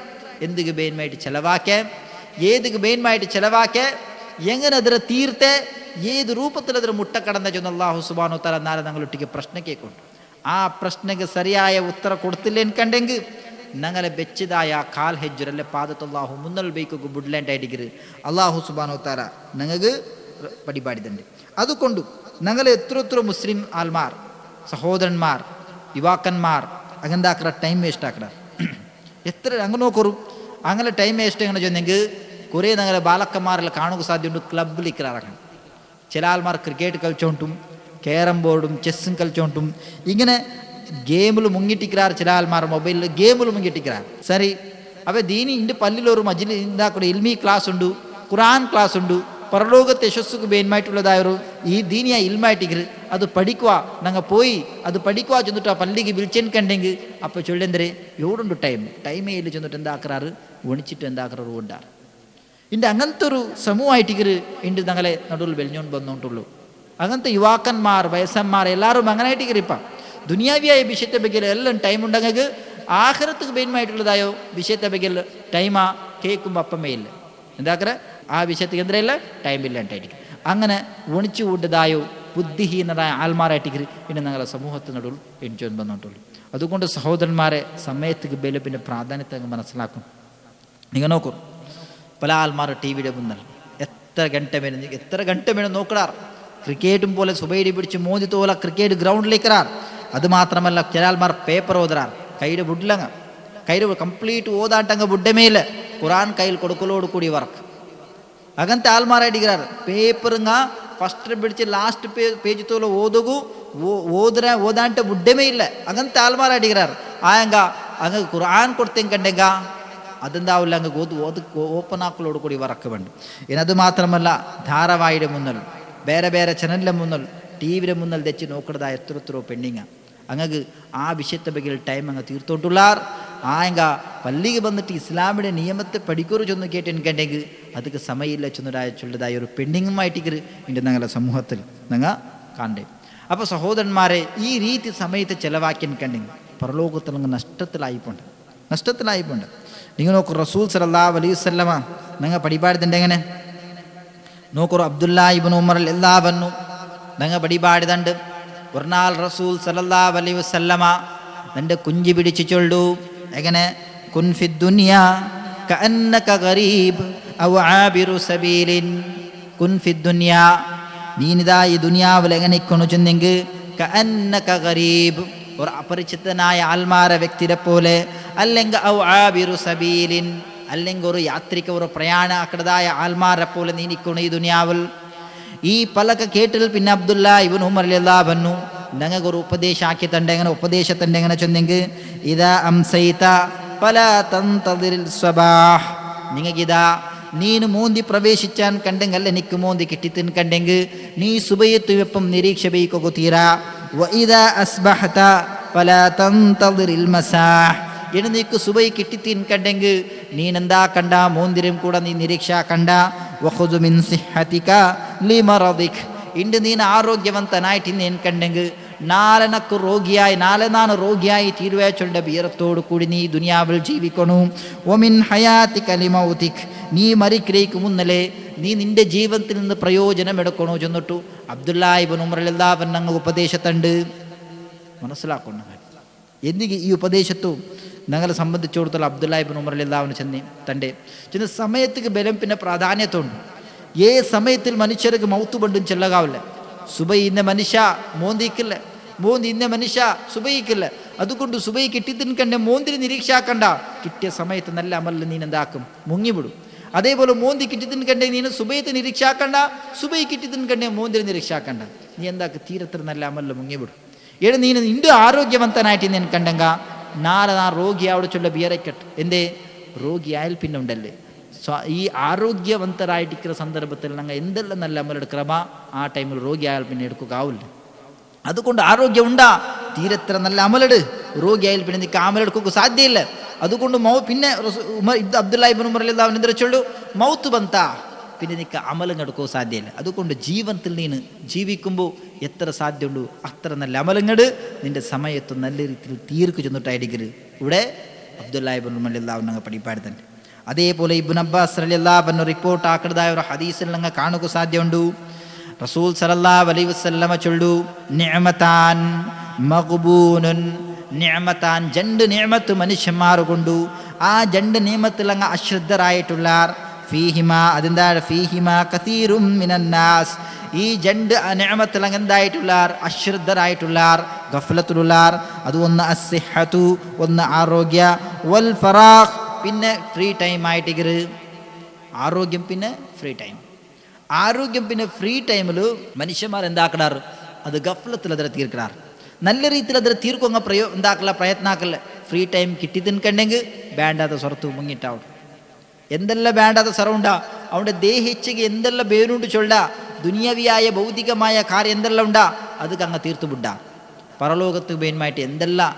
Speaker 2: എന്തിക്ക് ബേന്മായിട്ട് ചിലവാക്കേ, ഏതിക്ക് ബേന്മായിട്ട് ചിലവാക്കേ, എങ്ങനെ അതിരെ തീർത്തേ, ഏത് രൂപത്തിൽ അതിന് മുട്ടക്കടന്ന ചെന്ന് അള്ളാഹു സുബ്ഹാനഹു വതആല നാളെ ഞങ്ങളൊട്ടിക്ക് പ്രശ്ന കേൾക്കൊണ്ട് ആ പ്രശ്നക്ക് ശരിയായ ഉത്തരം കൊടുത്തില്ലേന്ന് കണ്ടെങ്കിൽ ഞങ്ങളെ വെച്ചതായ കാൽ ഹെജ്ജുരല്ലേ പാദത്തല്ലാഹു മുന്നൽ ബൈക്കൊക്കെ ബുഡ്ലാൻഡായിട്ട് അള്ളാഹു സുബ്ഹാനഹു വതആല ഞങ്ങൾക്ക് പഠിപ്പാടിതുണ്ട്. അതുകൊണ്ട് ഞങ്ങൾ എത്ര മുസ്ലിം ആൽമാർ സഹോദരന്മാർ യുവാക്കന്മാർ അങ്ങനെന്താക്കറ ടൈം വേസ്റ്റ് ആക്കറ എത്ര അങ്ങനെ നോക്കറു. അങ്ങനെ ടൈം വേസ്റ്റ് എങ്ങനെ ചെന്നെങ്കിൽ കുറേ ഞങ്ങളെ ബാലക്കന്മാരെല്ലാം കാണുക സാധ്യതയുണ്ട്. ക്ലബ്ബിൽ ഇക്കറാറാക്കണം. ചില ആൾമാർ ക്രിക്കറ്റ് കളിച്ചോണ്ടും ക്യാരം ബോർഡും ചെസ്സും കളിച്ചോണ്ടും ഇങ്ങനെ ഗെയിമിൽ മുങ്ങിട്ടിക്കാർ. ചില ആൾമാർ മൊബൈലിൽ ഗെയിമിൽ മുങ്ങിട്ടിക്കാർ. സരി അപ്പോൾ ദീനി ഇൻ്റെ പല്ലിലൊരു മജിൽ എന്താക്കൂടെ ഇൽമി ക്ലാസ് ഉണ്ട്, ഖുർആൻ ക്ലാസ് ഉണ്ട്, പരലോകത്തെ യശസ്സുക്ക് ബേന്മായിട്ടുള്ളതായൊരു ഈ ദീനിയ ഇൽമായിട്ടിക്കറ് അത് പഠിക്കുക. ഞങ്ങൾ പോയി അത് പഠിക്കുക ചെന്നിട്ട് ആ പള്ളിക്ക് വിളിച്ചെൻ കണ്ടെങ്കിൽ അപ്പോൾ ചൊല്ലെന്തരെ എവിടുണ്ട് ടൈമേ ഇല്ല ചെന്നിട്ട് എന്താക്കാറ് ഒണിച്ചിട്ട് എന്താക്കാറ് ഉണ്ടാറ്. ഇൻ്റെ അങ്ങനത്തെ ഒരു സമൂഹമായിട്ടിക്കറ് ഇണ്ട് ഞങ്ങളെ നടുവിൽ വെളിഞ്ഞോണ്ട് വന്നോണ്ടുള്ളൂ. അങ്ങനത്തെ യുവാക്കന്മാർ വയസ്സന്മാർ എല്ലാവരും അങ്ങനെ ആയിട്ടിക്കറിപ്പം ദുനിയാവിയായ വിഷയത്തെ ബഗ്ഗിൽ എല്ലാം ടൈം ഉണ്ടെങ്കിൽ ആഖിറത്തുക്ക് ബേന്മായിട്ടുള്ളതായോ വിഷയത്തെ ബഗ്ഗിൽ ടൈമാ കേൾക്കുമ്പോൾ അപ്പമേ ഇല്ല എന്താക്കറ ആ വിഷയത്തിൽ എന്തരല്ല ടൈമില്ലാണ്ടായിരിക്കും. അങ്ങനെ ഒണിച്ചു കൂട്ടതായോ ബുദ്ധിഹീനരായ ആൾമാരായിട്ടിക്കറി പിന്നെ ഞങ്ങളെ സമൂഹത്തിനടുവിൽ എൻജോയ് വന്നിട്ടുള്ളൂ. അതുകൊണ്ട് സഹോദരന്മാരെ സമയത്തേക്ക് ബലപ്പിൻ്റെ പ്രാധാന്യത്തെ അങ്ങ് മനസ്സിലാക്കും. നിങ്ങൾ നോക്കൂ, പല ആൾമാർ ടി വിയുടെ മുന്നിൽ എത്ര ഗಂಟೆ വേണം നോക്കിടാർ. ക്രിക്കറ്റും പോലെ സുബൈഡി പിടിച്ച് മോദി തോല ക്രിക്കറ്റ് ഗ്രൗണ്ടിലേക്കിറാർ. അത് മാത്രമല്ല ചില ആൾമാർ പേപ്പർ ഓതറാർ. കൈയുടെ ബുഡിലങ്ങ കയ്യിൽ കംപ്ലീറ്റ് ഓതാട്ടങ്ങ് ബുഡ്ഡമേല ഖുർആൻ കയ്യിൽ കൊടുക്കലോട് കൂടി വർക്ക്. അങ്ങനത്തെ ആൾമാരായിട്ടിക്കാർ പേപ്പറുങ്ങ ഫസ്റ്റ് പിടിച്ച് ലാസ്റ്റ് പേജ് തോല ഓതാണ്ട് ബുഡ്ഡമേ ഇല്ല. അങ്ങനത്തെ ആൾമാരായിട്ടിക്കാർ ആയങ്ക അങ്ങ് ഖുർആൻ കൊടുത്തെങ്കിൽ കണ്ടെങ്ക അതെന്താവില്ല അങ്ങ് ഓപ്പൺ ആക്കലോട് കൂടി വർക്ക് വേണ്ട. ഇനത് മാത്രമല്ല ധാരാവാഹിയുടെ മുന്നിൽ വേറെ ചാനലിൻ്റെ മുന്നിൽ ടി വിയുടെ മുന്നിൽ തെച്ച് നോക്കുന്നതായ എത്രയോ പെണ്ണിങ്ങ അങ്ങക്ക് ആ വിഷയത്തെ ബഗ്ഗിൽ ടൈം അങ്ങ് തീർത്തോട്ടുള്ളാർ. ആയങ്ക പള്ളിക്ക് വന്നിട്ട് ഇസ്ലാമിൻ്റെ നിയമത്തെ പഠിക്കൂറ് ചെന്ന് കേട്ടെനിക്കണ്ടെങ്കിൽ അതൊക്കെ സമയമില്ല ചൊന്നതായ ഒരു പെണ്ണിങ്ങുമായിട്ടിക്കറ് ഇൻ്റെ ഞങ്ങളുടെ സമൂഹത്തിൽ ഞങ്ങൾ കണ്ടേ. അപ്പോൾ സഹോദരന്മാരെ, ഈ രീതി സമയത്ത് ചിലവാക്കിയെന്ന് കണ്ടെങ്കിൽ പരലോകത്തിൽ അങ്ങ് നഷ്ടത്തിലായിപ്പോണ്ട്. നിങ്ങൾ നോക്കൂ, റസൂൽ സല്ലല്ലാഹു അലൈഹി വസല്ലമ ഞങ്ങൾ പഠിപ്പാടുന്നുണ്ട്. എങ്ങനെ നോക്കൂ, അബ്ദുല്ലാ ഇബ്നു ഉമർ എല്ലാവന്നു ഞങ്ങൾ പഠിപ്പാടുന്നുണ്ട്. ഒരു നാൾ റസൂൽ സല്ലല്ലാഹു അലൈഹി വസല്ലമ എൻ്റെ കുഞ്ചി പിടിച്ചു ചൊല്ലു. എങ്ങനെ കുൻ ഫിദ് ദുനിയാ കഅന്നക ഗരീബ് ഔ ആബിറു സബീലിൻ. കുൻ ഫിദ് ദുനിയാ, നീനിതാ ഈ ദുനിയാവിൽ എങ്ങനെ ഇക്കൊണു ചെന്നെങ്കിൽ കഅന്നക ഗരീബ് ഒരു അപരിചിതനായ ആൽമാര വ്യക്തിയെ പോലെ, അല്ലെങ്കിൽ ഔ ആബിറു സബീലിൻ അല്ലെങ്കിൽ ഒരു യാത്രിക ഒരു പ്രയാണാക്കടതായ ആൽമാരെ പോലെ നീ നിൽക്കണം ഈ ദുനിയാവിൽ. ഈ പലക കേട്ടിൽ പിന്നെ അബ്ദുല്ലാ ഇബ്നു ഉമർ റളിയല്ലാഹു അൻഹു ഞങ്ങൾക്ക് ഒരു ഉപദേശത്തിന്റെ എങ്ങനെ ചെന്നെങ്കിൽ ഇദാ അംസൈത ഫലാ തൻതദിറിൽ സ്വബാഹ്. നിങ്ങൾക്കിതാ നീന് മോന്തി പ്രവേശിച്ചാൻ കണ്ടെങ്കിൽ എനിക്ക് മോന്തി കിട്ടിത്തിൻ കണ്ടെങ്കിൽ നീ സുബയത്ത് വെപ്പം നിരീക്ഷ ബൈക്കൊക്കെ തീരാ. വഇദാ അസ്ബഹത ഫലാ തൻതദിറിൽ മസാഹ്. എണീക്ക് സുബൈ കിട്ടിത്തിൻ കണ്ടെങ്കിൽ നീനെന്താ കണ്ട മോന്തിരം കൂടെ നീ നിരീക്ഷ കണ്ട. വഖുദ് മിൻ സിഹ്ഹതിക ലിമറദിക്. ഇണ്ട് നീ ആരോഗ്യവന്തനായിട്ട് ഇന്ന് കണ്ടെങ്കിൽ നാളെ നാണ് രോഗിയായി തീരുവച്ചുള്ള ബീറത്തോടു കൂടി നീ ദുനിയാവിൽ ജീവിക്കണു. ഒമിൻ ഹയാത്തി കലിമൗതിക്, നീ മരിക്കലേക്ക് മുന്നലേ നീ നിന്റെ ജീവിതത്തിൽ നിന്ന് പ്രയോജനം എടുക്കണോ ചെന്നിട്ടു അബ്ദുല്ലാഹി ഇബ്നു ഉമർ റളിയല്ലാഹു അൻഹു ഉപദേശത്തുണ്ട്. മനസ്സിലാക്കണം എന്തിക്ക് ഈ ഉപദേശത്തു ഞങ്ങളെ സംബന്ധിച്ചിടത്തോളം അബ്ദുല്ലാഹി ഇബ്നു ഉമർ റളിയല്ലാഹു അൻഹു ചെന്ന സമയത്തേക്ക് ബലം പിന്നെ പ്രാധാന്യത്തുണ്ട്. ഏ സമയത്തിൽ മനുഷ്യർക്ക് മൗത്ത് ബണ്ടും ചെല്ലകാവില്ല. സുബൈ ഇന്ന മനുഷ്യ മോന്തിക്കില്ല, മോന്തി ഇന്ന മനുഷ്യ സുബൈക്കില്ല. അതുകൊണ്ട് സുബൈ കിട്ടിയതിന് കണ്ടേ മോന്തിന് നിരീക്ഷാക്കണ്ട. കിട്ടിയ സമയത്ത് നല്ല അമലിൽ നീ എന്താക്കും, മുങ്ങിവിടും. അതേപോലെ മോന്തി കിട്ടിയതിന് കണ്ടേ നീ സുബൈത്ത് നിരീക്ഷാക്കണ്ട, സുബൈ കിട്ടിയതിന് കണ്ടേ മോന്തിന് നിരീക്ഷാക്കണ്ട. നീ എന്താക്ക് തീരത്തിൽ നല്ല അമലിൽ മുങ്ങിവിടും. ഏഴ് നീ ഇണ്ട് ആരോഗ്യവന്തനായിട്ട് ഞാൻ കണ്ടെങ്ക നാളെ ആ രോഗി അവിടെ ചൊല്ല ബിയറയ്ക്കട്ട്. എന്തേ രോഗിയായാൽ പിന്നെ ഉണ്ടല്ലേ ഈ ആരോഗ്യവന്തരായിട്ടിരിക്കുന്ന സന്ദർഭത്തിൽ ഞങ്ങൾ എന്തെല്ലാം നല്ല അമലെടുக்கிறമ ആ ടൈമിൽ രോഗിയായാൽ പിന്നെ എടുക്കുകയാവില്ല. അതുകൊണ്ട് ആരോഗ്യം ഉണ്ടാ തീരത്ര നല്ല അമലെട്. രോഗിയായാൽ പിന്നെ നിനക്ക് അമലെടുക്കുക സാധ്യമില്ല. അതുകൊണ്ട് പിന്നെ അബ്ദുല്ലാഹി ഇബ്നു ഉമർ റളിയല്ലാഹു അൻഹു ചൊല്ലു മൗത്ത് ബന്ത പിന്നെ നിനക്ക് അമലങ്ങൾ എടുക്കുക സാധ്യമില്ല. അതുകൊണ്ട് ജീവിതത്തിൽ നീ ജീവിക്കുമ്പോൾ എത്ര സാധ്യമുണ്ടോ അത്ര നല്ല അമലങ്ങട് നിന്റെ സമയത്ത് നല്ല രീതിയിൽ തീർക്കു ചെന്നിട്ടായിരിക്കരുത്. ഇവിടെ അബ്ദുല്ലാഹി ഇബ്നു ഉമർ റളിയല്ലാഹു അൻഹു പഠിപ്പാട് തന്നെ. അതേപോലെ ഇബ്നു അബ്ബാസ് റളിയല്ലാഹു അൻഹു റിപ്പോർട്ട് ആക്കുന്നതായ ഒരു ഹദീസിൽ നിങ്ങൾ കാണുക സാധ്യമുണ്ട്. റസൂൽ സല്ലല്ലാഹു അലൈഹി വസല്ലമ ചൊല്ലു നിഅമതാൻ മഖ്ബൂനുൻ നിഅമതാൻ, രണ്ട് നിഅമത്ത് മനുഷ്യന്മാർ കൊണ്ടു. ആ രണ്ട് നിഅമത്തിൽ അങ്ങ് അശ്രദ്ധരായിട്ടുള്ള ഫീഹിമ അതെന്താണ് ഫീഹിമ കതീറും മിനന്നാസ്, ഈ രണ്ട് നിഅമത്തിൽ അങ്ങ് എന്തായിട്ടുള്ള അശ്രദ്ധരായിട്ടുള്ള ഗഫലത്തുള്ള അത് ഒന്ന് അസ്സിഹതു ഒന്ന് ആരോഗ്യ വൽ ഫറാഖ് പിന്നെ ഫ്രീ ടൈം ആയിട്ട് ആരോഗ്യം പിന്നെ ഫ്രീ ടൈം. ആരോഗ്യം പിന്നെ ഫ്രീ ടൈമിൽ മനുഷ്യന്മാർ എന്താക്കടാറ് അത് ഗഫലത്തിൽ അതിനെ തീർക്കടാറ്. നല്ല രീതിയിൽ അതിനെ തീർക്കുക എന്താക്കല്ല പ്രയത്നാക്കല്ല. ഫ്രീ ടൈം കിട്ടി തിൻകണ്ടെങ്കിൽ വേണ്ടാത്ത സ്വറത്ത് മുങ്ങിട്ടാവും. എന്തെല്ലാം വേണ്ടാത്ത സ്വറമുണ്ടാ അവൻ്റെ ദേഹിച്ചക്ക് എന്തെല്ലാം പേരുണ്ട് ചൊല്ല ദുനിയവിയായ ഭൗതികമായ കാര്യം എന്തെല്ലാം ഉണ്ടാ അത് അങ്ങ് തീർത്തുവിടാ. പരലോകത്ത് മേന്മായിട്ട് എന്തെല്ലാം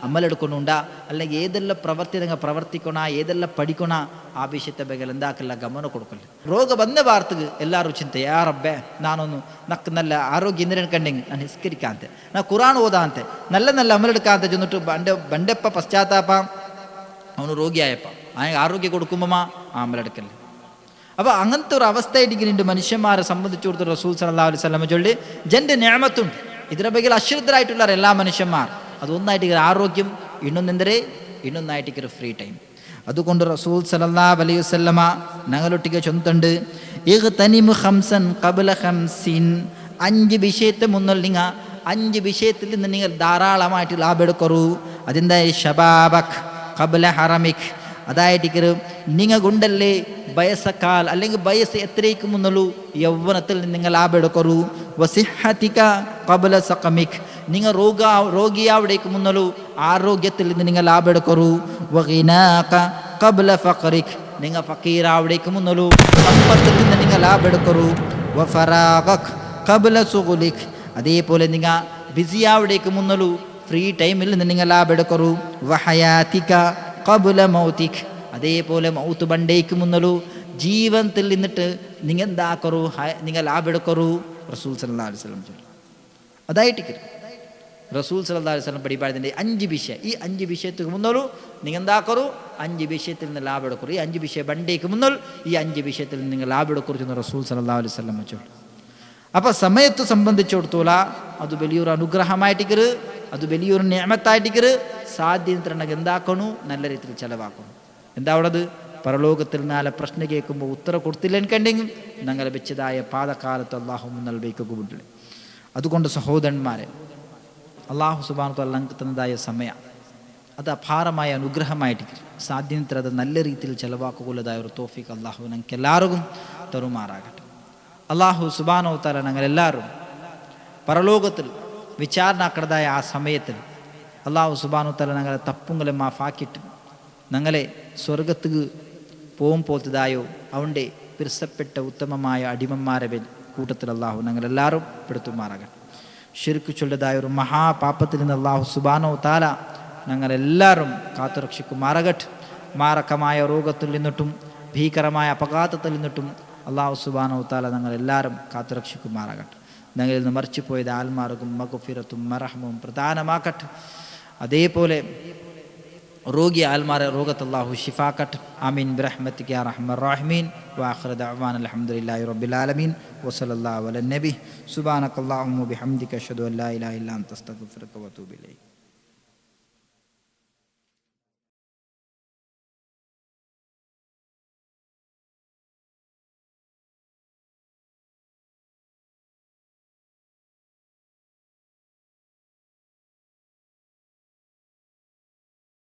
Speaker 2: അമലെടുക്കണുണ്ടാ അല്ലെങ്കിൽ ഏതെല്ലാം പ്രവർത്തി നിങ്ങൾ പ്രവർത്തിക്കണ ഏതെല്ലാം പഠിക്കണ ആ വിഷയത്തെ ബഗൽ എന്താക്കല്ല ഗമനം കൊടുക്കല്ല. ರೋಗ ಬಂದ ವಾರ್ತೆಗೆ ಎಲ್ಲರೂ ಚಿಂತೆ ಯಾ ರಬ್ಬೆ ನಾನೊಂದು ನಕ್ಕ നല്ല ಆರೋಗ್ಯ ಇಂದ್ರನ ಕಂಡೆಂಗೆ ನಾನು ಹಿಸ್ಕರಿಕಾಂತೆ ನಾ ಕುರಾನ್ ಓದಾ ಅಂತೆ നല്ല നല്ല അമലെടുക്കാത്ത ചെന്നിട്ട് ബണ്ടെപ്പ പശ്ചാത്താപ്പ അവന് രോഗിയായപ്പ അവന് ആരോഗ്യം കൊടുക്കുമ്പോൾ ആ അമലെടുക്കല്ലേ. അപ്പോൾ അങ്ങനത്തെ ഒരു അവസ്ഥയായിട്ട് മനുഷ്യന്മാരെ സംബന്ധിച്ചിടത്തോളം റസൂൽ സല്ലല്ലാഹു അലൈഹി വസല്ലം ചൊല്ലി ജൻ്റെ നിഅമത്തുണ്ട്. ഇതിനെ ബഗൽ അശ്രദ്ധരായിട്ടുള്ള എല്ലാ മനുഷ്യന്മാർ അതൊന്നായിട്ട് ആരോഗ്യം ಇನ್ನೊಂದಾയിട്ട് ഫ്രീ ടൈം. അതുകൊണ്ട് റസൂൽ സല്ലല്ലാഹു അലൈഹി വസല്ലമ ഞങ്ങളൊട്ടിಗೆ ചൊന്തുണ്ട് ഇഗ്തനിമു ഖംസൻ ഖബ്ല ഖംസിൻ, 5 വിഷയത്തെ മുന്നിൽ നിങ്ങൾ 5 വിഷയത്തിൽ നിന്ന് നിങ്ങൾ ധാരാളമായിട്ട് ലാഭെടുക്കൂ. അതെന്താ ഷബാബക് ഖബ്ല ഹറമിക്, അതായിട്ട് നിങ്ങൾ കൊണ്ടല്ലേ വയസ്സക്കാൽ അല്ലെങ്കിൽ വയസ്സ് എത്രയ്ക്ക് മുന്നല്ലൂ യൗവനത്തിൽ നിങ്ങൾ ലാഭെടുക്കൂ. വസിഹതിക ഖബ്ല സഖമിക്, നിങ്ങൾ രോഗിയാവിടേക്ക് മുന്നല്ലൂ ആരോഗ്യത്തിൽ നിന്ന് നിങ്ങൾ ലാഭെടുക്കൂ. വഗിനാക ഖബ്ല ഫഖറിക്, നിങ്ങൾ ഫക്കീറാവിടേക്ക് മുന്നല്ലൂ സമ്പത്തിൽ നിന്ന് നിങ്ങൾ ലാഭെടുക്കൂ. വഫറാഗക് ഖബ്ല സുഗുലിക്, അതേപോലെ നിങ്ങൾ ബിസിയാവിടേക്ക് മുന്നല്ലൂ ഫ്രീ ടൈമിൽ നിന്ന് നിങ്ങൾ ലാഭെടുക്കൂ. വഹയാതിക ഖബ്ല മൗതിക്, അതേപോലെ മൗത്ത് ബണ്ടേക്ക് മുന്നല്ലൂ ജീവനത്തിൽ നിന്നിട്ട് നിങ്ങൾ എന്താക്കറൂ നിങ്ങൾ ലാഭെടുക്കറൂ. റസൂൽ സല്ലല്ലാഹു അലൈഹി വസല്ലം അതായിട്ട് റസൂൽ സല്ലല്ലാഹു അലൈഹി വസല്ലം പഠിപ്പാടത്തിൻ്റെ 5 വിഷയം. ഈ 5 വിഷയത്തിന് മുന്നോളൂ നിങ്ങൾ എന്താക്കറൂ 5 വിഷയത്തിൽ നിന്ന് ലാഭെടുക്കറൂ. ഈ 5 വിഷയം ബണ്ടേക്ക് മുന്നോൾ ഈ 5 വിഷയത്തിൽ നിന്ന് നിങ്ങൾ ലാഭെടുക്കറൂ എന്ന് റസൂൽ സല്ലല്ലാഹു അലൈഹി വസല്ലം ചൊല്ലു. അപ്പോൾ സമയത്ത് സംബന്ധിച്ചിടത്തോളം അത് വലിയൊരു അനുഗ്രഹമായിട്ടിക്കറ്, അത് വലിയൊരു നിഅമത്തായിട്ടിക്കറ്. സാധ്യതയുണ്ടെങ്കിൽ എന്താക്കണു നല്ല രീതിയിൽ ചിലവാക്കണം. എന്താ ഉള്ളത് പരലോകത്തിൽ നാളെ പ്രശ്നം കേൾക്കുമ്പോൾ ഉത്തരം കൊടുത്തില്ലെന്നുണ്ടെങ്കിൽ ഞങ്ങളെ വെച്ചതായ പാതകാലത്ത് അള്ളാഹു നൽകിക്കുന്നില്ല. അതുകൊണ്ട് സഹോദരന്മാരെ അള്ളാഹു സുബ്ഹാനഹു വ തആല ഞങ്ങൾക്ക് തന്നതായ സമയം അത് അപാരമായ അനുഗ്രഹമായിട്ട് സാധ്യത അത് നല്ല രീതിയിൽ ചിലവാക്കുകൊള്ളതായ ഒരു തൗഫീഖ് അള്ളാഹു ഞങ്ങൾക്ക് എല്ലാവർക്കും തരുമാറാകട്ടെ. അള്ളാഹു സുബ്ഹാനഹു വ തആല ഞങ്ങളെല്ലാവരും പരലോകത്തിൽ വിചാരണാക്കടതായ ആ സമയത്തിൽ അള്ളാഹു സുബ്ഹാനഹു വ തആല ഞങ്ങളെ തപ്പുങ്ങളെ മാഫാക്കിയിട്ട് ഞങ്ങളെ സ്വർഗത്തുക്ക് പോലത്തതായോ അവൻ്റെ പിരിസപ്പെട്ട ഉത്തമമായ അടിമന്മാരെ കൂട്ടത്തിൽ അള്ളാഹു ഞങ്ങളെല്ലാവരും പെടുത്തുമാറാകട്ടെ. ശിർക്ക് ചൊല്ലതായ ഒരു മഹാപാപത്തിൽ നിന്ന് അള്ളാഹു സുബ്ഹാനഹു വ തആല ഞങ്ങളെല്ലാവരും കാത്തുരക്ഷിക്കുമാറാകട്ടെ. മാരകമായ രോഗത്തിൽ നിന്നിട്ടും ഭീകരമായ അപഘാതത്തിൽ നിന്നിട്ടും അള്ളാഹു സുബ്ഹാനഹു വ തആല ഞങ്ങളെല്ലാവരും കാത്തുരക്ഷിക്കുമാറാകട്ടെ. ഞങ്ങളിൽ നിന്ന് മറിച്ചുപോയത് ആൽമാർക്കും മഗ്ഫിറത്തും മറഹ്മവും പ്രധാനമാക്കട്ടെ. അതേപോലെ രോഗി ആൽമാരെ രോഗത്ത് അല്ലാഹു ശിഫാക്കട്ടെ. ആമീൻ ബിറഹ്മതിക യാ അർഹമർ റഹീമീൻ. വആഖിറു ദഅവാന അൽഹംദുലില്ലാഹി റബ്ബിൽ ആലമീൻ വസല്ലല്ലാഹു അലൻ നബി സുബ്ഹാനകല്ലാഹുമ്മ വബിഹംദിക അഷ്ഹദു അൻ ലാ ഇലാഹ ഇല്ല അൻത അസ്തഗ്ഫിറുക വഅതൂബു ഇലൈക്.